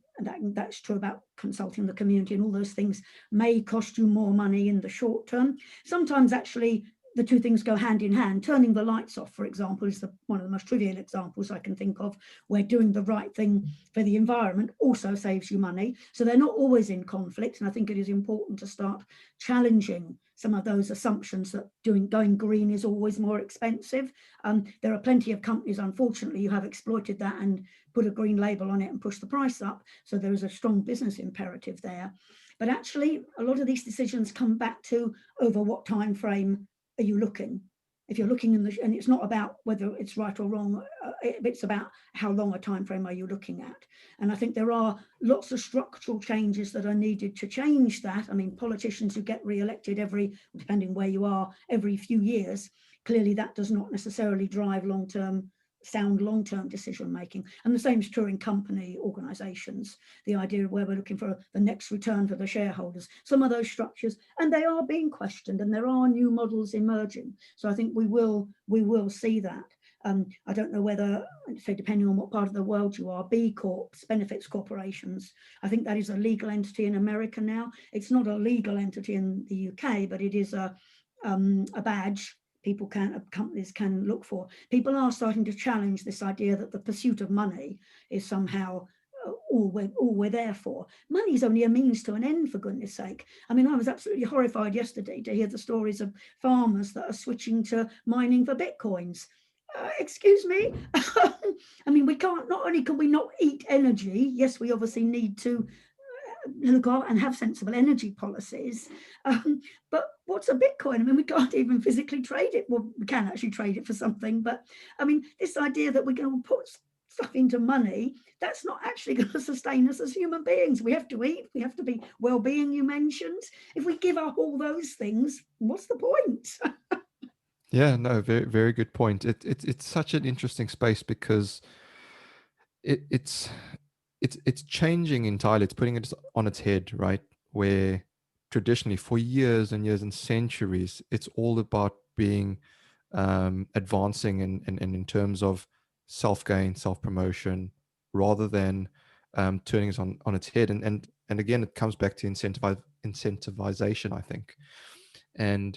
that's true about consulting the community and all those things, may cost you more money in the short term. Sometimes actually the two things go hand in hand. Turning the lights off, for example, is one of the most trivial examples I can think of, where doing the right thing for the environment also saves you money. So they're not always in conflict. And I think it is important to start challenging some of those assumptions that going green is always more expensive. There are plenty of companies, unfortunately, who have exploited that and put a green label on it and push the price up. So there is a strong business imperative there. But actually, a lot of these decisions come back to over what time frame are you looking? If you're looking and it's not about whether it's right or wrong, it's about how long a time frame are you looking at. And I think there are lots of structural changes that are needed to change that. I mean, politicians who get re-elected depending where you are, every few years, clearly that does not necessarily drive sound long-term decision making. And the same is true in company organizations. The idea of where we're looking for the next return for the shareholders, some of those structures, and they are being questioned, and there are new models emerging. So I think we will see that. I don't know whether, say, depending on what part of the world you are, B Corps, benefits corporations, I think that is a legal entity in America now. It's not a legal entity in the UK, but it is a badge companies can look for. People are starting to challenge this idea that the pursuit of money is somehow all we're there for. Money is only a means to an end, for goodness sake. I mean, I was absolutely horrified yesterday to hear the stories of farmers that are switching to mining for bitcoins. Excuse me. I mean, not only can we not eat energy, yes, we obviously need to look out and have sensible energy policies, but what's a Bitcoin? I mean, we can't even physically trade it. Well, we can actually trade it for something, but I mean, this idea that we're going to put stuff into money, that's not actually going to sustain us as human beings. We have to eat, we have to be well-being, you mentioned. If we give up all those things, what's the point? Yeah, no, very, very good point. It's such an interesting space because it's changing entirely. It's putting it on its head, right? Where traditionally for years and years and centuries, it's all about being advancing and in terms of self-gain, self-promotion, rather than turning it on its head. And again, it comes back to incentivization, I think. And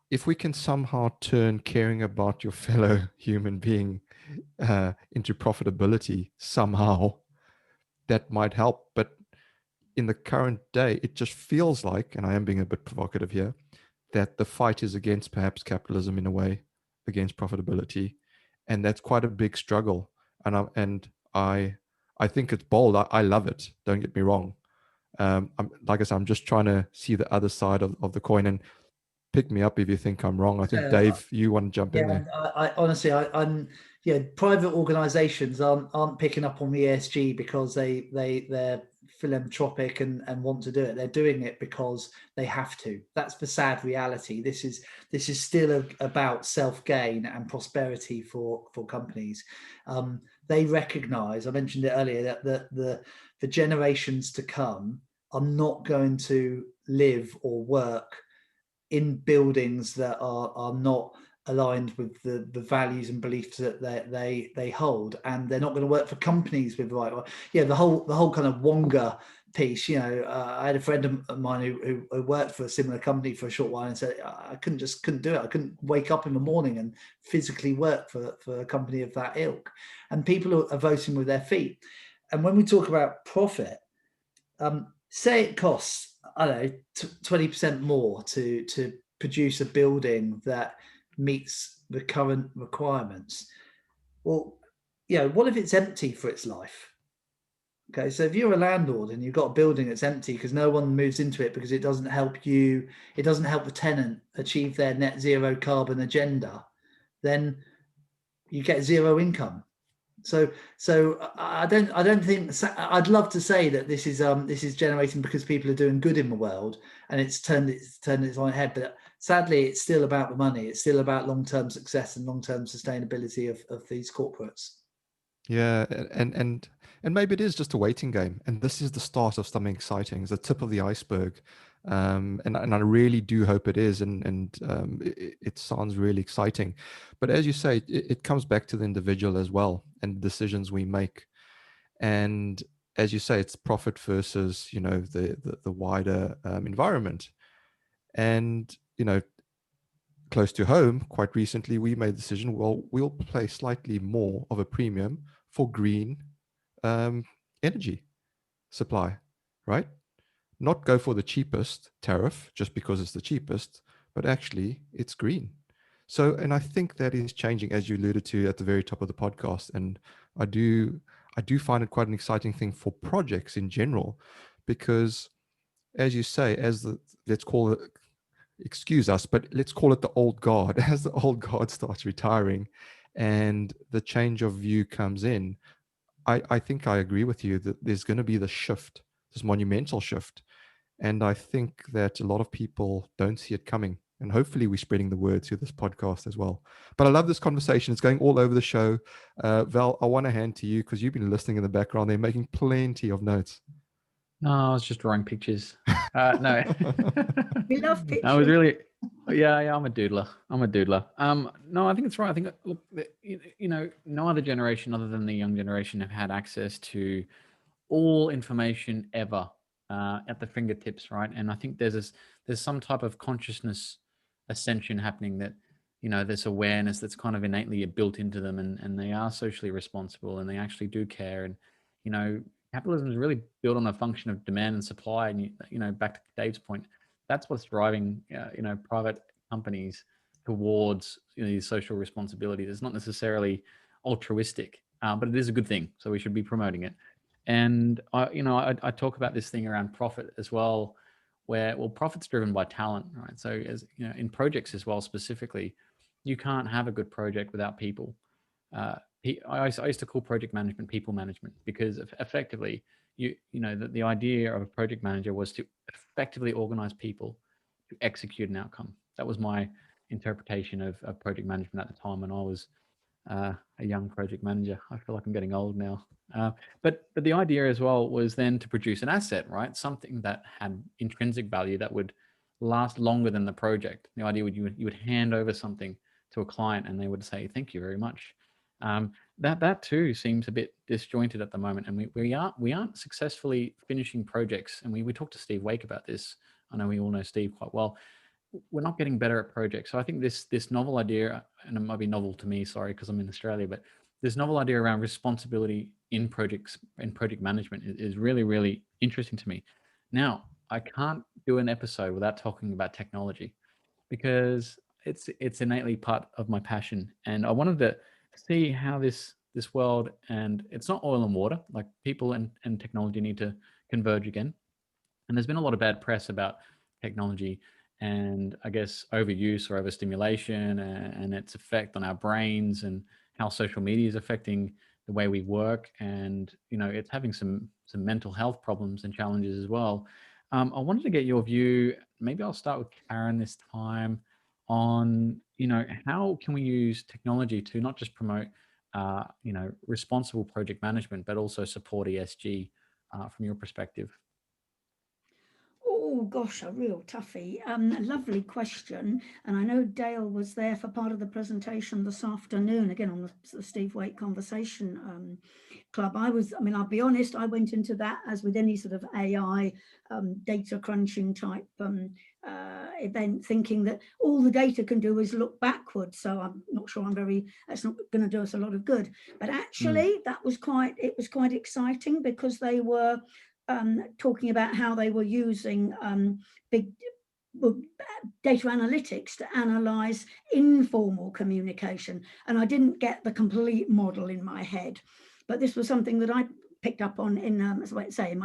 if we can somehow turn caring about your fellow human being into profitability somehow, that might help. But in the current day, it just feels like, and I am being a bit provocative here, that the fight is against perhaps capitalism in a way, against profitability, and that's quite a big struggle. And I think it's bold. I love it. Don't get me wrong. Like I said, I'm just trying to see the other side of the coin, and pick me up if you think I'm wrong. I think Dave, you want to jump in there. I honestly, I'm private organisations aren't picking up on the ESG because they're philanthropic and want to do it. They're doing it because they have to. That's the sad reality. This is still about self-gain and prosperity for companies. They recognize, I mentioned it earlier, that the generations to come are not going to live or work in buildings that are not aligned with the values and beliefs that they hold, and they're not going to work for companies with the whole kind of Wonga piece. I had a friend of mine who worked for a similar company for a short while and said, I couldn't do it. I couldn't wake up in the morning and physically work for a company of that ilk. And people are voting with their feet. And when we talk about profit, say it costs, I don't know, 20% more to produce a building that meets the current requirements. Well, what if it's empty for its life? Okay, so if you're a landlord and you've got a building that's empty because no one moves into it because it doesn't help you, it doesn't help the tenant achieve their net zero carbon agenda, then you get zero income. So I don't think, I'd love to say that this is generating because people are doing good in the world and it's turned its own head, but sadly it's still about the money. It's still about long-term success and long-term sustainability of these corporates. Yeah, and maybe it is just a waiting game, and this is the start of something exciting. It's the tip of the iceberg, and I really do hope it is, and it sounds really exciting. But as you say, it comes back to the individual as well, and the decisions we make. And as you say, it's profit versus the wider environment. And close to home, quite recently, we made the decision, well, we'll play slightly more of a premium for green energy supply, right? Not go for the cheapest tariff just because it's the cheapest, but actually it's green. So, and I think that is changing, as you alluded to at the very top of the podcast. And I do find it quite an exciting thing for projects in general, because as you say, let's call it, excuse us, but let's call it the old guard. As the old guard starts retiring and the change of view comes in, I think I agree with you that there's going to be the shift, this monumental shift. And I think that a lot of people don't see it coming. And hopefully we're spreading the word through this podcast as well. But I love this conversation. It's going all over the show. Val, I want to hand to you because you've been listening in the background. They're making plenty of notes. No, I was just drawing pictures. No. We love pictures. I was really, yeah, I'm a doodler. No, I think it's right. I think, look, no other generation other than the young generation have had access to all information ever at the fingertips, right? And I think there's some type of consciousness ascension happening that, this awareness that's kind of innately built into them, and they are socially responsible and they actually do care. And, capitalism is really built on a function of demand and supply. And, back to Dave's point, that's what's driving, private companies towards these social responsibilities. It's not necessarily altruistic, but it is a good thing. So we should be promoting it. And I talk about this thing around profit as well, where, profit's driven by talent, right? So as in projects as well, specifically, you can't have a good project without people. I used to call project management people management, because effectively, the idea of a project manager was to effectively organize people to execute an outcome. That was my interpretation of project management at the time when I was a young project manager. I feel like I'm getting old now. But the idea as well was then to produce an asset, right? Something that had intrinsic value that would last longer than the project. The idea would you would hand over something to a client and they would say, thank you very much. That too seems a bit disjointed at the moment, and we aren't successfully finishing projects. And we talked to Steve Wake about this. I know we all know Steve quite well. We're not getting better at projects. So I think this novel idea, and it might be novel to me, sorry, because I'm in Australia, but this novel idea around responsibility in projects and project management is really, really interesting to me. Now, I can't do an episode without talking about technology, because it's innately part of my passion, and I wanted to see how this world, and it's not oil and water, like people and technology need to converge again. And there's been a lot of bad press about technology and, I guess, overuse or overstimulation and its effect on our brains, and how social media is affecting the way we work, and it's having some mental health problems and challenges as well. I wanted to get your view. Maybe I'll start with Karen this time on how can we use technology to not just promote responsible project management, but also support ESG from your perspective. Oh gosh, a real toughie. A lovely question. And I know Dale was there for part of the presentation this afternoon, again on the Steve Waite Conversation Club. I'll be honest, I went into that as with any sort of AI data crunching type event, thinking that all the data can do is look backwards. So I'm not sure that's not going to do us a lot of good. But actually it was quite exciting, because they were talking about how they were using big data analytics to analyze informal communication. And I didn't get the complete model in my head, but this was something that I picked up on in my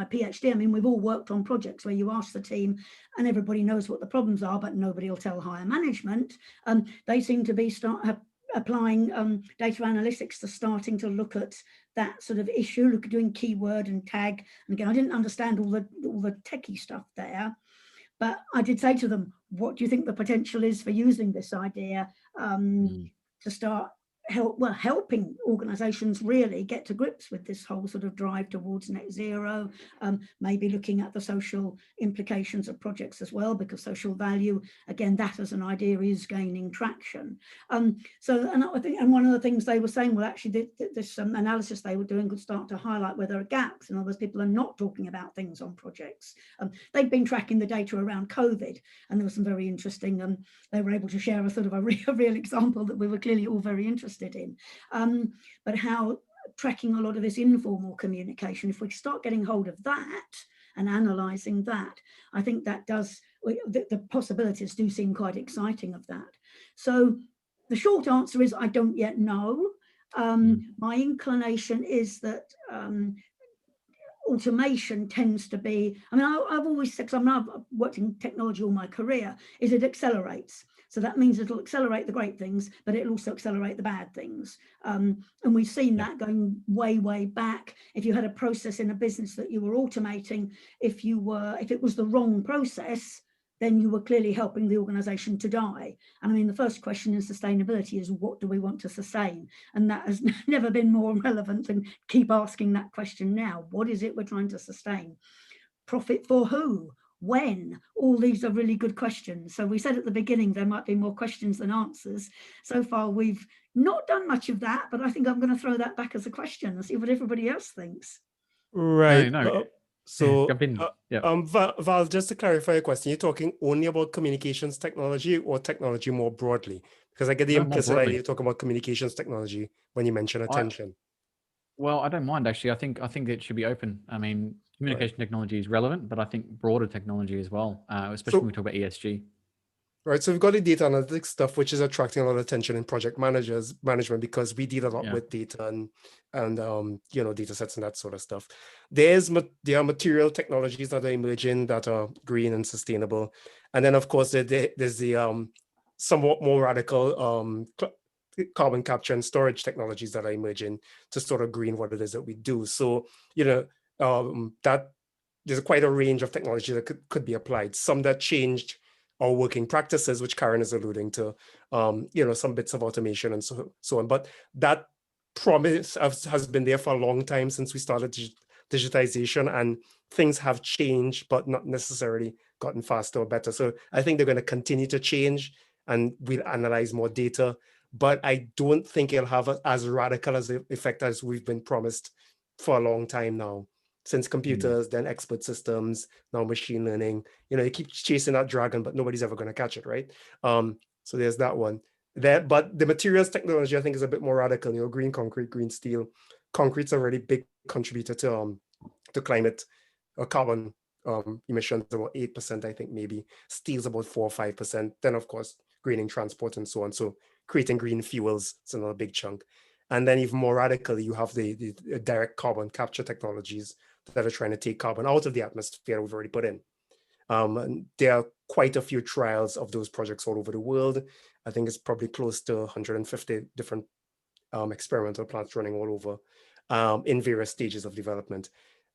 PhD. I mean, we've all worked on projects where you ask the team and everybody knows what the problems are, but nobody will tell higher management. They seem to be applying data analytics to starting to look at that sort of issue, doing keyword and tag. And again, I didn't understand all the techie stuff there, but I did say to them, what do you think the potential is for using this idea to start helping organizations really get to grips with this whole sort of drive towards net zero, maybe looking at the social implications of projects as well, because social value, again, that as an idea is gaining traction. And I think, and one of the things they were saying, well, actually this analysis they were doing could start to highlight where there are gaps. In other words, people are not talking about things on projects. They'd been tracking the data around COVID, and there was some very interesting, they were able to share a sort of a real example that we were clearly all very interested in, but how tracking a lot of this informal communication, if we start getting hold of that and analysing that, I think that the possibilities do seem quite exciting of that. So the short answer is I don't yet know. My inclination is that automation tends to be, I've always said, because I've worked in technology all my career, is it accelerates. So that means it'll accelerate the great things, but it'll also accelerate the bad things. And we've seen that going way, way back. If you had a process in a business that you were automating, if it was the wrong process, then you were clearly helping the organization to die. And I mean, the first question in sustainability is, what do we want to sustain? And that has never been more relevant, and keep asking that question now. What is it we're trying to sustain? Profit for who? When? All these are really good questions. So we said at the beginning, there might be more questions than answers. So far, we've not done much of that, but I think I'm going to throw that back as a question and see what everybody else thinks. Right. No. So, Jump in. Val, just to clarify your question, you're talking only about communications technology or technology more broadly? Because I get the implicit idea you're talking about communications technology when you mention attention. Well, I don't mind, actually. I think it should be open. I mean, communication technology is relevant, but I think broader technology as well, especially when we talk about ESG. Right. So we've got the data analytics stuff, which is attracting a lot of attention in project management, because we deal a lot with data and data sets and that sort of stuff. There are material technologies that are emerging that are green and sustainable. And then, of course, there's the somewhat more radical carbon capture and storage technologies that are emerging to sort of green what it is that we do. So, that there's quite a range of technology that could be applied. Some that changed our working practices, which Karen is alluding to, some bits of automation and so on. But that promise has been there for a long time, since we started digitization, and things have changed, but not necessarily gotten faster or better. So I think they're going to continue to change, and we'll analyze more data. But I don't think it'll have as radical as an effect as we've been promised for a long time now. Since computers, then expert systems, now machine learning, you keep chasing that dragon, but nobody's ever going to catch it, right? So there's that one. But the materials technology, I think, is a bit more radical. Green concrete, green steel. Concrete's a really big contributor to climate or carbon emissions, about 8%, I think, maybe. Steel's about 4 or 5%. Then, of course, greening transport and so on. So creating green fuels is another big chunk. And then even more radically, you have the direct carbon capture technologies that are trying to take carbon out of the atmosphere that we've already put in. And there are quite a few trials of those projects all over the world. I think it's probably close to 150 different experimental plants running all over. in various stages of development.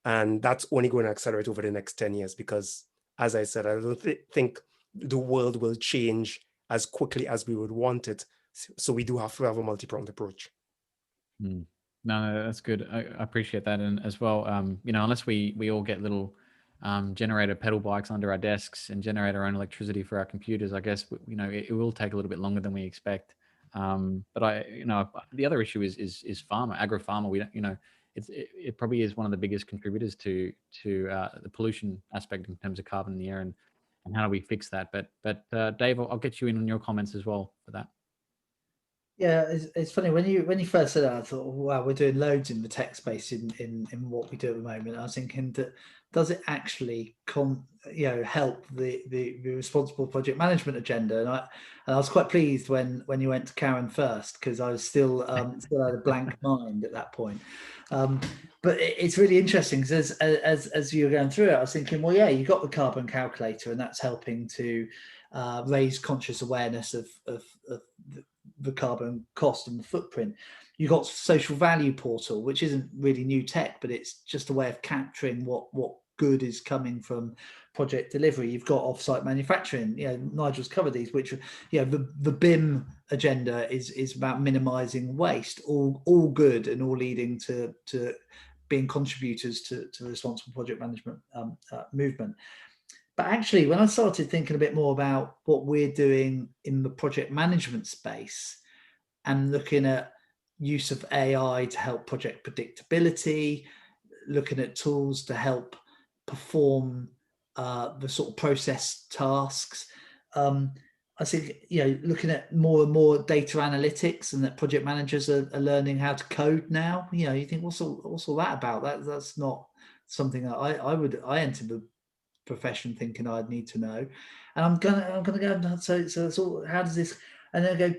And that's only going to accelerate over the next 10 years because, as I said, I don't think the world will change as quickly as we would want it. So we do have to have a multi-pronged approach. No, that's good. I appreciate that. And as well, unless we all get little generator pedal bikes under our desks and generate our own electricity for our computers, I guess, it will take a little bit longer than we expect. But the other issue is pharma, agro-pharma. We don't, it probably is one of the biggest contributors to the pollution aspect in terms of carbon in the air, and how do we fix that? But Dave, I'll get you in on your comments as well for that. Yeah, it's funny when you first said that, I thought, wow, we're doing loads in the tech space in what we do at the moment. I was thinking that does it actually help the responsible project management agenda? And I was quite pleased when you went to Karen first, because I was still had a blank mind at that point. But it's really interesting because as you were going through it, I was thinking, well, yeah, you got the carbon calculator, and that's helping to raise conscious awareness of the carbon cost and the footprint. You got social value portal, which isn't really new tech, but it's just a way of capturing what good is coming from project delivery. You've got offsite manufacturing. Nigel's covered these, which the BIM agenda is about minimizing waste. All good and all leading to being contributors to the responsible project management movement. But actually, when I started thinking a bit more about what we're doing in the project management space and looking at use of AI to help project predictability, looking at tools to help perform the sort of process tasks, I think, looking at more and more data analytics, and that project managers are learning how to code now. You think, what's all that about? That's not something that I entered the profession thinking I'd need to know, and I'm gonna go. So it's all, how does this? And then I go,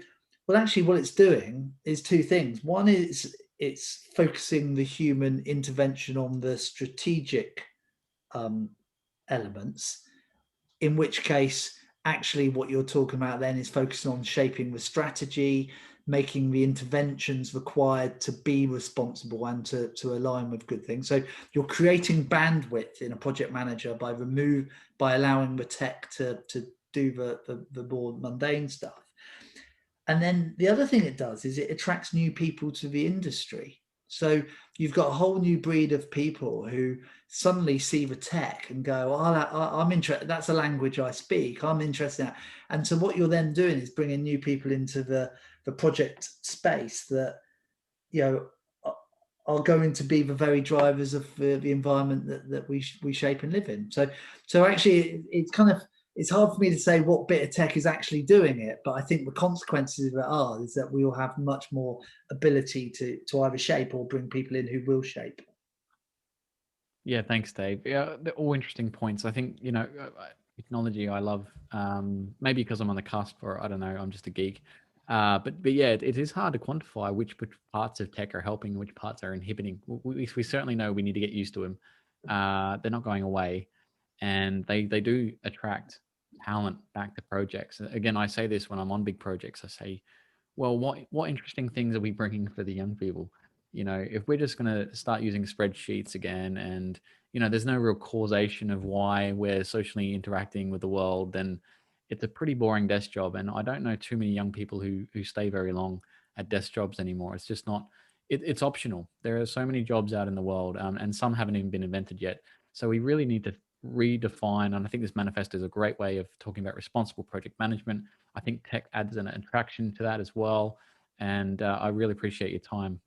well, actually, what it's doing is two things. One is it's focusing the human intervention on the strategic elements, in which case, actually, what you're talking about then is focusing on shaping the strategy, making the interventions required to be responsible and to align with good things. So you're creating bandwidth in a project manager by allowing the tech to do the more mundane stuff. And then the other thing it does is it attracts new people to the industry. So you've got a whole new breed of people who suddenly see the tech and go, I'm interested. That's a language I speak. I'm interested in that. And so what you're then doing is bringing new people into the project space that, are going to be the very drivers of the environment that we shape and live in. So actually, it's hard for me to say what bit of tech is actually doing it, but I think the consequences of it is that we will have much more ability to either shape or bring people in who will shape. Yeah, thanks, Dave. Yeah, they're all interesting points. I think, technology I love, maybe because I'm on the cusp, or I don't know, I'm just a geek. But yeah, it is hard to quantify which parts of tech are helping, which parts are inhibiting. We certainly know we need to get used to them. They're not going away, and they do attract talent back to projects. Again, I say this when I'm on big projects. I say, well, what interesting things are we bringing for the young people? If we're just going to start using spreadsheets again, and there's no real causation of why we're socially interacting with the world, then it's a pretty boring desk job. And I don't know too many young people who stay very long at desk jobs anymore. It's just not. It's optional. There are so many jobs out in the world, and some haven't even been invented yet. So we really need to redefine, and I think this manifesto is a great way of talking about responsible project management. I think tech adds an attraction to that as well. And I really appreciate your time.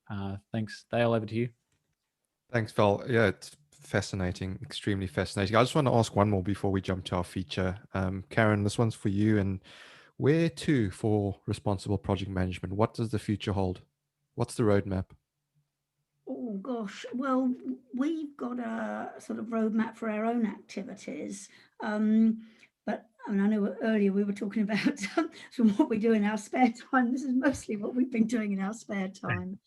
Thanks. Dale, over to you. Thanks, Val. Yeah, it's fascinating, extremely fascinating. I just want to ask one more before we jump to our feature. Karen, this one's for you. And where to for responsible project management? What does the future hold? What's the roadmap? Oh, gosh. Well, we've got a sort of roadmap for our own activities. But I know earlier we were talking about what we do in our spare time. This is mostly what we've been doing in our spare time.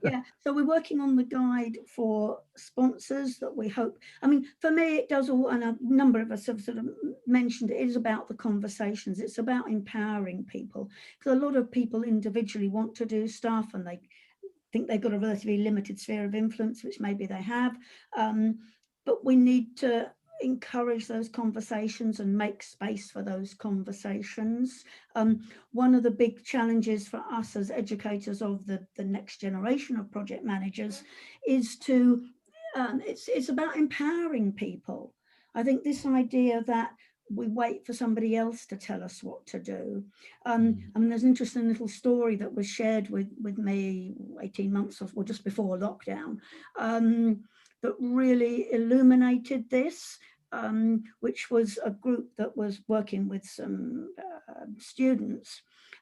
Yeah, so we're working on the guide for sponsors that we hope. I mean, for me, it does all, and a number of us have sort of mentioned it is about the conversations. It's about empowering people, because a lot of people individually want to do stuff, and they think they've got a relatively limited sphere of influence, which maybe they have. But we need to encourage those conversations and make space for those conversations. One of the big challenges for us as educators of the next generation of project managers is to, it's about empowering people. I think this idea that we wait for somebody else to tell us what to do. I mean, there's an interesting little story that was shared with me 18 months or just before lockdown, that really illuminated this, which was a group that was working with some students,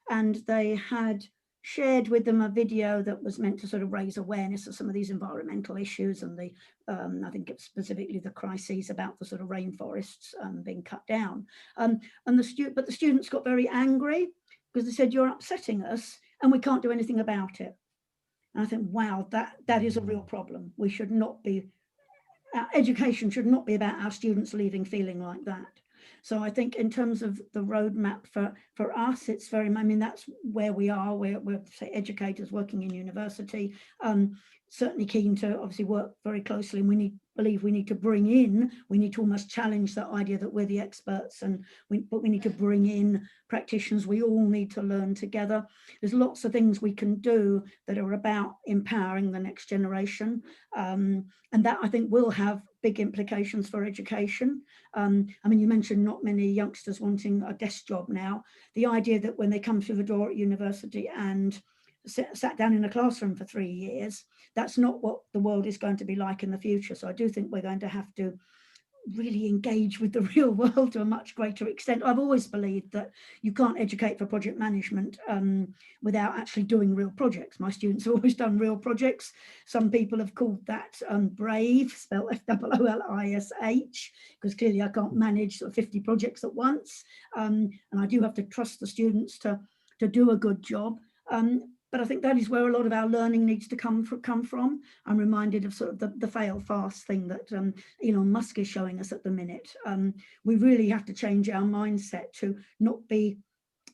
and they had shared with them a video that was meant to sort of raise awareness of some of these environmental issues and the, I think it's specifically the crises about the sort of rainforests being cut down. But the students got very angry because they said, "You're upsetting us and we can't do anything about it." And I think, wow, that is a real problem. We should not be, education should not be about our students leaving feeling like that. So I think in terms of the roadmap for us, it's very, I mean, that's where we are. We're say educators working in university, certainly keen to obviously work very closely, and we need to almost challenge that idea that we're the experts, but we need to bring in practitioners. We all need to learn together. There's lots of things we can do that are about empowering the next generation, and that I think will have big implications for education. I mean, you mentioned not many youngsters wanting a desk job now. The idea that when they come through the door at university and sat down in a classroom for 3 years, that's not what the world is going to be like in the future. So I do think we're going to have to really engage with the real world to a much greater extent. I've always believed that you can't educate for project management without actually doing real projects. My students have always done real projects. Some people have called that brave, spelled FOOLISH, because clearly I can't manage 50 projects at once. And I do have to trust the students to do a good job. But I think that is where a lot of our learning needs to come from. I'm reminded of sort of the fail fast thing that Elon Musk is showing us at the minute. We really have to change our mindset to not be,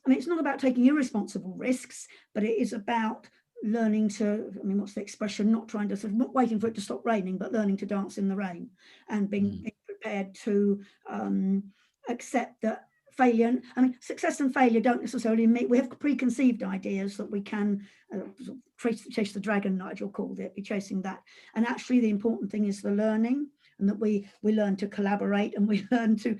I mean, it's not about taking irresponsible risks, but it is about learning to, I mean, what's the expression, not trying to sort of, not waiting for it to stop raining, but learning to dance in the rain, and being prepared to accept that failure, I mean, success and failure don't necessarily mean, we have preconceived ideas that we can chase the dragon, Nigel called it, be chasing that. And actually the important thing is the learning, and that we learn to collaborate, and we learn to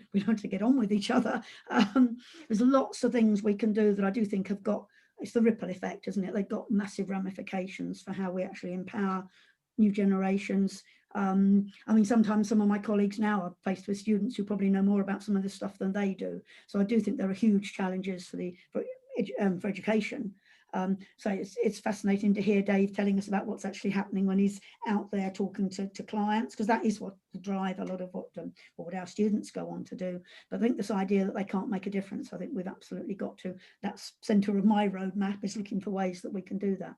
get on with each other. There's lots of things we can do that I do think have got, it's the ripple effect, isn't it? They've got massive ramifications for how we actually empower new generations. I mean, sometimes some of my colleagues now are faced with students who probably know more about some of this stuff than they do. So I do think there are huge challenges for education. So it's fascinating to hear Dave telling us about what's actually happening when he's out there talking to clients, because that is what drive a lot of what our students go on to do. But I think this idea that they can't make a difference, I think we've absolutely got to, that's center of my roadmap, is looking for ways that we can do that.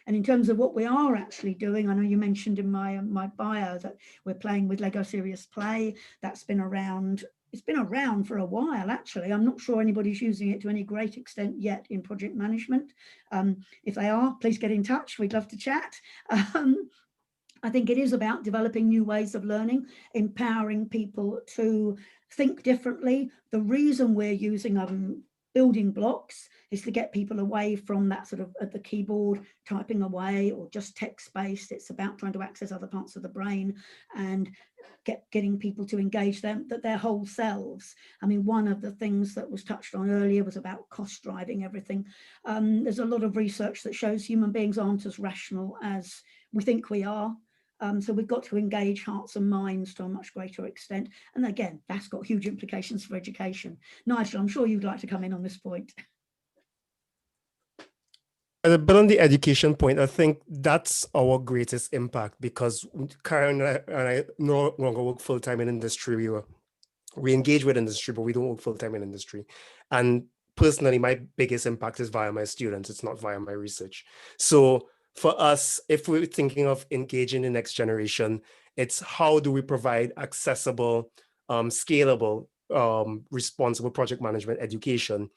And in terms of what we are actually doing, I know you mentioned in my bio that we're playing with Lego Serious Play. That's been around, it's been around for a while, actually. I'm not sure anybody's using it to any great extent yet in project management. If they are, please get in touch. We'd love to chat. I think it is about developing new ways of learning, empowering people to think differently. The reason we're using building blocks is to get people away from that sort of at the keyboard typing away or just text-based. It's about trying to access other parts of the brain and getting people to engage them, that their whole selves. I mean, one of the things that was touched on earlier was about cost driving everything. There's a lot of research that shows human beings aren't as rational as we think we are. So we've got to engage hearts and minds to a much greater extent. And again, that's got huge implications for education. Nigel, I'm sure you'd like to come in on this point. But on the education point, I think that's our greatest impact, because Karen and I no longer work full-time in industry. We engage with industry, but we don't work full-time in industry. And personally, my biggest impact is via my students. It's not via my research. So for us, if we're thinking of engaging the next generation, it's how do we provide accessible, scalable, responsible project management education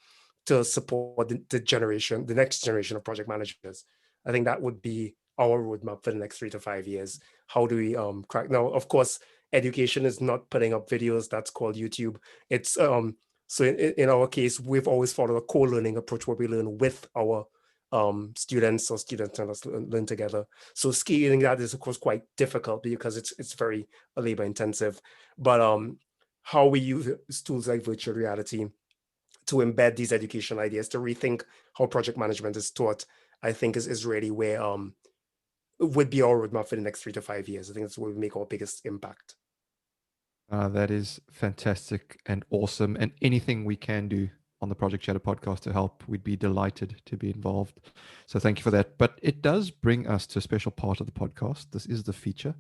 to support the next generation of project managers. I think that would be our roadmap for the next 3 to 5 years. How do we crack? Now, of course, education is not putting up videos. That's called YouTube. It's so in our case, we've always followed a co-learning approach where we learn with our students, or students and us learn together. So scaling that is of course quite difficult because it's very labor intensive. But how we use tools like virtual reality to embed these education ideas, to rethink how project management is taught, I think is really where would be our roadmap for the next 3 to 5 years. I think that's where we make our biggest impact. That is fantastic and awesome. And anything we can do on the Project Chatter podcast to help, we'd be delighted to be involved. So thank you for that. But it does bring us to a special part of the podcast. This is the feature.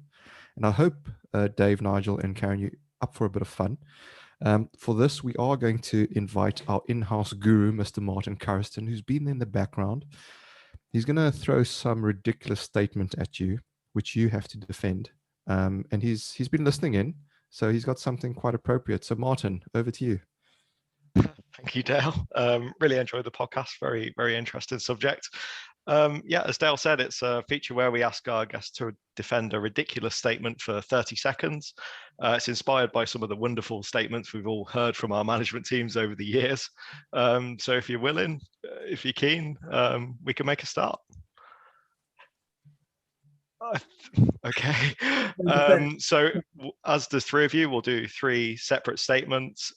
And I hope Dave, Nigel, and Karen, you up for a bit of fun. For this, we are going to invite our in-house guru, Mr. Martin Curriston, who's been in the background. He's going to throw some ridiculous statement at you, which you have to defend. And he's been listening in, so he's got something quite appropriate. So Martin, over to you. Thank you, Dale. Really enjoyed the podcast. Very, very interesting subject. Yeah, as Dale said, it's a feature where we ask our guests to defend a ridiculous statement for 30 seconds. It's inspired by some of the wonderful statements we've all heard from our management teams over the years. So if you're willing, if you're keen, we can make a start. Okay. So as the three of you, we'll do 3 separate statements.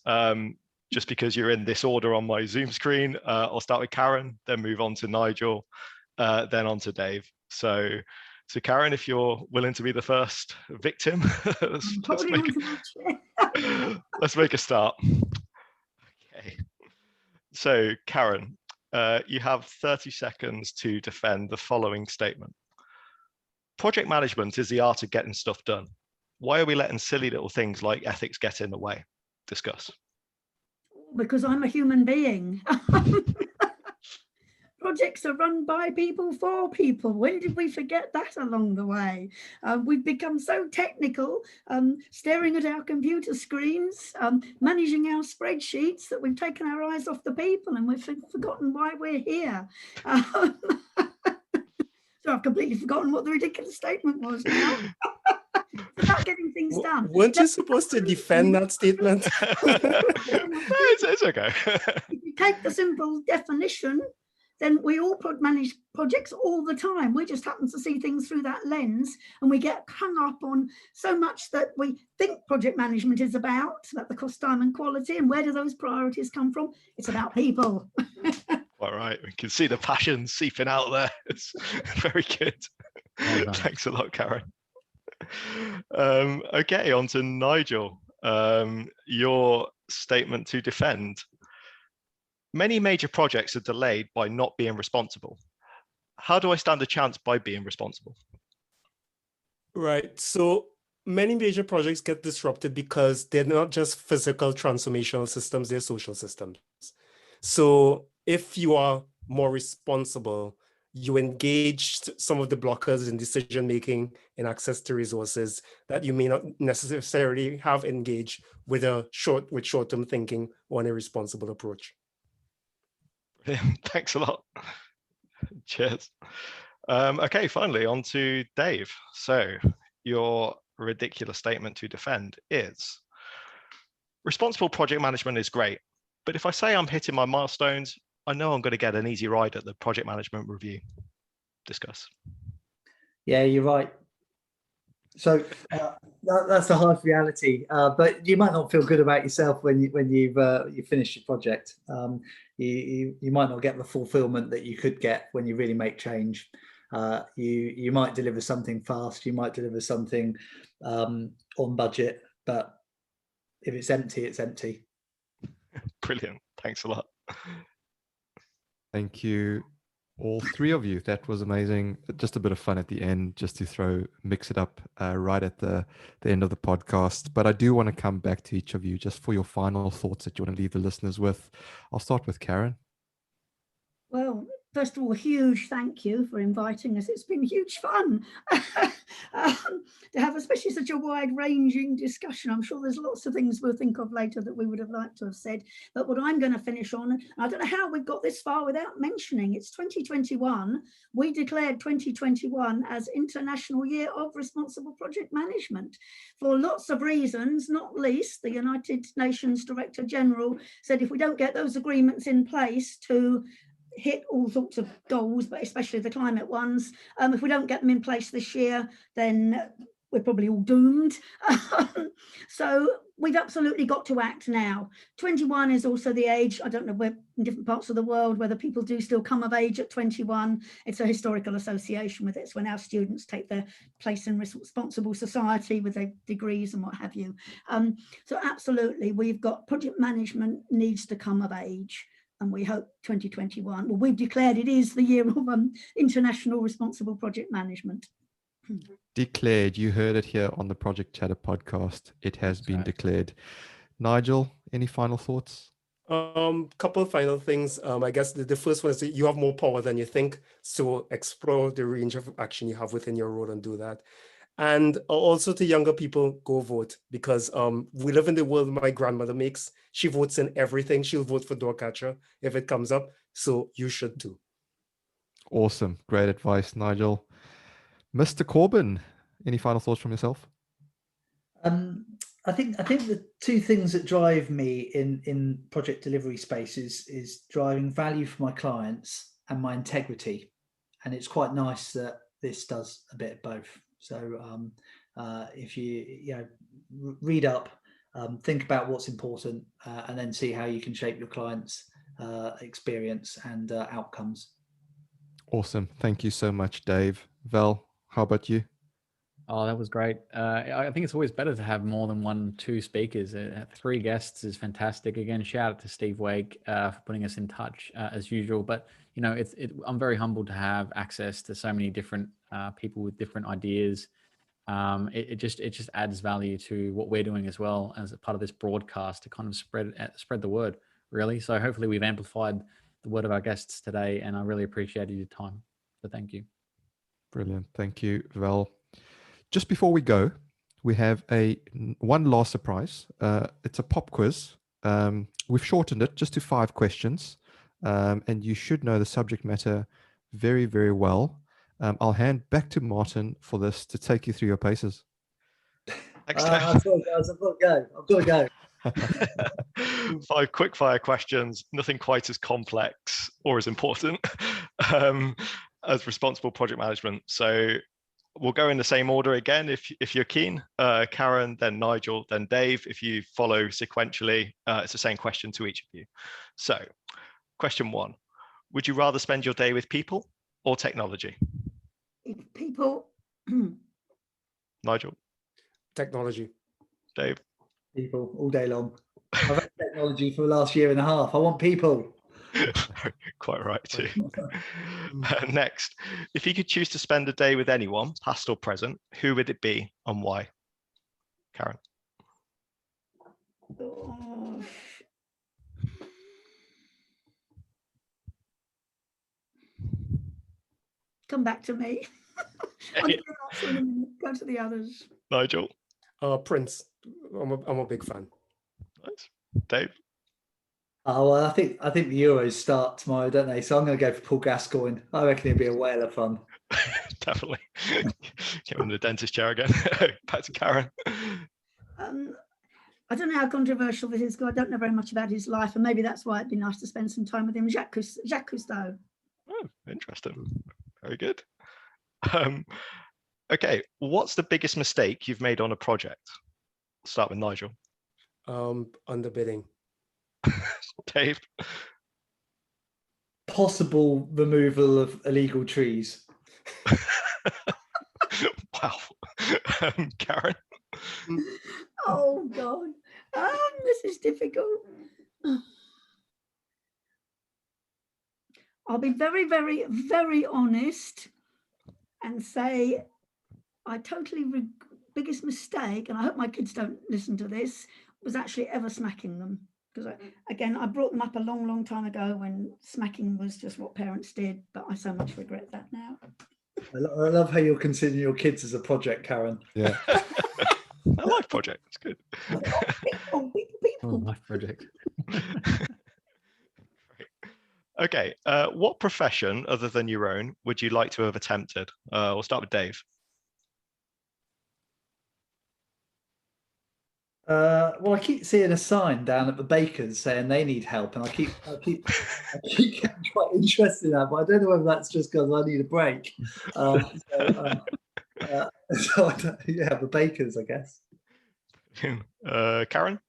Just because you're in this order on my Zoom screen, I'll start with Karen, then move on to Nigel, then on to Dave. So Karen, if you're willing to be the first victim, let's make a start. Okay. So Karen, you have 30 seconds to defend the following statement. Project management is the art of getting stuff done. Why are we letting silly little things like ethics get in the way? Discuss. Because I'm a human being. Projects are run by people for people. When did we forget that along the way? We've become so technical, staring at our computer screens, managing our spreadsheets, that we've taken our eyes off the people and we've forgotten why we're here. So I've completely forgotten what the ridiculous statement was now. It's about getting things done. Weren't you supposed to defend that statement? It's okay. If you take the simple definition, then we all manage projects all the time. We just happen to see things through that lens, and we get hung up on so much that we think project management is about the cost, time and quality, and where do those priorities come from? It's about people. All right, we can see the passion seeping out there. It's very good. Well, thanks a lot, Karen. Okay, on to Nigel. Your statement to defend. Many major projects are delayed by not being responsible. How do I stand a chance by being responsible? Right, so many major projects get disrupted because they're not just physical transformational systems, they're social systems. So if you are more responsible, you engage some of the blockers in decision-making and access to resources that you may not necessarily have engaged with short-term thinking or an irresponsible approach. Thanks a lot. Cheers. Okay, finally, on to Dave. So your ridiculous statement to defend is, responsible project management is great, but if I say I'm hitting my milestones, I know I'm going to get an easy ride at the project management review. Discuss. Yeah, you're right. So that's the harsh reality. But you might not feel good about yourself when you finish your project. You might not get the fulfillment that you could get when you really make change. You might deliver something fast. You might deliver something on budget. But if it's empty, it's empty. Brilliant. Thanks a lot. Thank you, all 3 of you. That was amazing. Just a bit of fun at the end, just to mix it up right at the end of the podcast. But I do want to come back to each of you just for your final thoughts that you want to leave the listeners with. I'll start with Karen. Well, first of all, a huge thank you for inviting us. It's been huge fun to have especially such a wide-ranging discussion. I'm sure there's lots of things we'll think of later that we would have liked to have said. But what I'm going to finish on, and I don't know how we've got this far without mentioning, it's 2021. We declared 2021 as International Year of Responsible Project Management for lots of reasons, not least the United Nations Director General said if we don't get those agreements in place to hit all sorts of goals, but especially the climate ones, if we don't get them in place this year, then we're probably all doomed. So we've absolutely got to act now. 21 is also the age, I don't know where in different parts of the world whether people do still come of age at 21. It's a historical association with it. It's when our students take their place in responsible society with their degrees and what have you. So absolutely, we've got project management needs to come of age. And we hope 2021, well, we've declared it is the year of International Responsible Project Management. Declared. You heard it here on the Project Chatter podcast. It has been declared. Nigel, any final thoughts? Couple of final things. I guess the first one is that you have more power than you think. So explore the range of action you have within your role and do that. And also to younger people, go vote, because we live in the world my grandmother makes. She votes in everything. She'll vote for door catcher if it comes up. So you should too. Awesome. Great advice, Nigel. Mr. Corbin, any final thoughts from yourself? I think the two things that drive me in project delivery space is driving value for my clients and my integrity. And it's quite nice that this does a bit of both. So if you read up, think about what's important, and then see how you can shape your clients' experience and outcomes. Awesome. Thank you so much, Dave. Val, how about you? Oh, that was great. I think it's always better to have more than two speakers. 3 guests is fantastic. Again, shout out to Steve Wake for putting us in touch as usual. But I'm very humbled to have access to so many different people with different ideas. It just adds value to what we're doing as well as a part of this broadcast to kind of spread the word, really. So hopefully we've amplified the word of our guests today, and I really appreciated your time. So thank you. Brilliant. Thank you, Val. Just before we go, we have one last surprise. It's a pop quiz. We've shortened it just to 5 questions, and you should know the subject matter very, very well. I'll hand back to Martin for this to take you through your paces. Thanks, I've got to go. 5 quickfire questions, nothing quite as complex or as important as responsible project management. So we'll go in the same order again if you're keen. Karen, then Nigel, then Dave. If you follow sequentially, it's the same question to each of you. So question 1, would you rather spend your day with people or technology? People. Nigel? Technology. Dave? People all day long. I've had technology for the last year and a half. I want people. Quite right too. Next, if you could choose to spend a day with anyone, past or present, who would it be and why? Karen? Come back to me. Go to the others. Nigel? Prince. I'm a big fan. Nice. Dave? Oh, well, I think the Euros start tomorrow, don't they? So I'm going to go for Paul Gascoigne. I reckon it'd be a whale of fun. Definitely. Get him in the dentist chair again. Back to Karen. I don't know how controversial this is, because I don't know very much about his life, and maybe that's why it'd be nice to spend some time with him. Jacques Cousteau. Oh, interesting. Very good. Okay, what's the biggest mistake you've made on a project? We'll start with Nigel. Underbidding. Dave? Possible removal of illegal trees. Wow. Karen? Oh God, this is difficult. I'll be very, very, very honest and say I totally biggest mistake, and I hope my kids don't listen to this, was actually ever smacking them. Because again, I brought them up a long, long time ago when smacking was just what parents did, but I so much regret that now. I love how you're considering your kids as a project, Karen. Yeah. I like project. It's good. Oh, life project. Okay. What profession other than your own would you like to have attempted? We'll start with Dave. Well, I keep seeing a sign down at the bakers saying they need help, and I keep getting quite interested in that, but I don't know whether that's just because I need a break. Yeah, the bakers, I guess. Karen?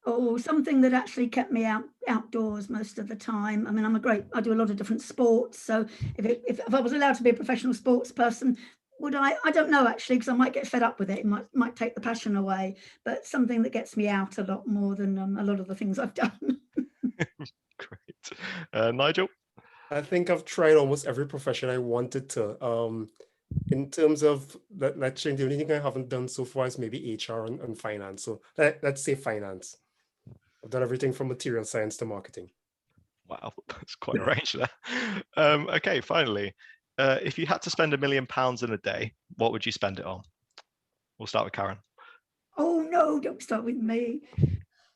Oh, something that actually kept me outdoors most of the time. I mean, I do a lot of different sports. So if I was allowed to be a professional sports person, would I don't know actually, because I might get fed up with it. It might take the passion away, but something that gets me out a lot more than a lot of the things I've done. Great. Nigel? I think I've tried almost every profession I wanted to. In terms of let's say the only thing I haven't done so far is maybe HR and finance. So let's say finance. I've done everything from material science to marketing. Wow, that's quite a range there. Okay, finally, if you had to spend £1 million in a day, what would you spend it on? We'll start with Karen. Oh no, don't start with me.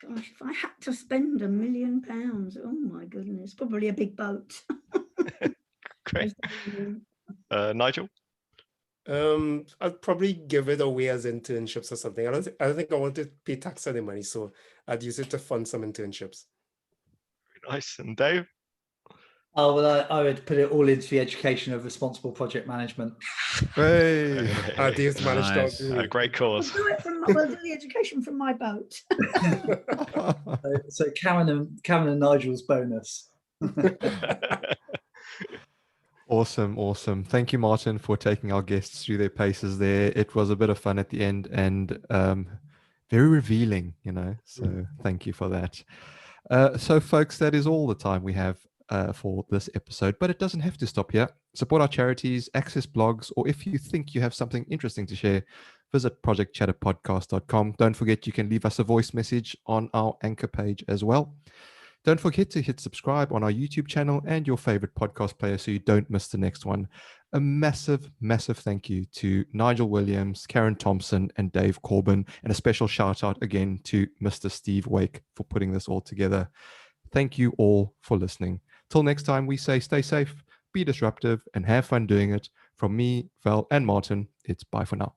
Gosh, if I had to spend £1 million, oh my goodness, probably a big boat. Great. Nigel? I'd probably give it away as internships or something. I don't think I want to pay tax on the money, so I'd use it to fund some internships. Very nice. And Dave? Oh, well, I would put it all into the education of responsible project management. Hey. Dave's managed Nice. to agree. Great cause. We'll do the education from my boat. So Karen and Nigel's bonus. Awesome. Thank you, Martin, for taking our guests through their paces there. It was a bit of fun at the end and very revealing, so thank you for that. So folks, that is all the time we have for this episode, but it doesn't have to stop here. Support our charities, access blogs, or if you think you have something interesting to share, visit projectchatterpodcast.com. Don't forget you can leave us a voice message on our Anchor page as well. Don't forget to hit subscribe on our YouTube channel and your favorite podcast player so you don't miss the next one. A massive thank you to Nigel Williams, Karen Thompson, and Dave Corbin, and a special shout out again to Mr. Steve Wake for putting this all together. Thank you all for listening. Till next time, we say stay safe, be disruptive, and have fun doing it. From me, Val, and Martin, it's bye for now.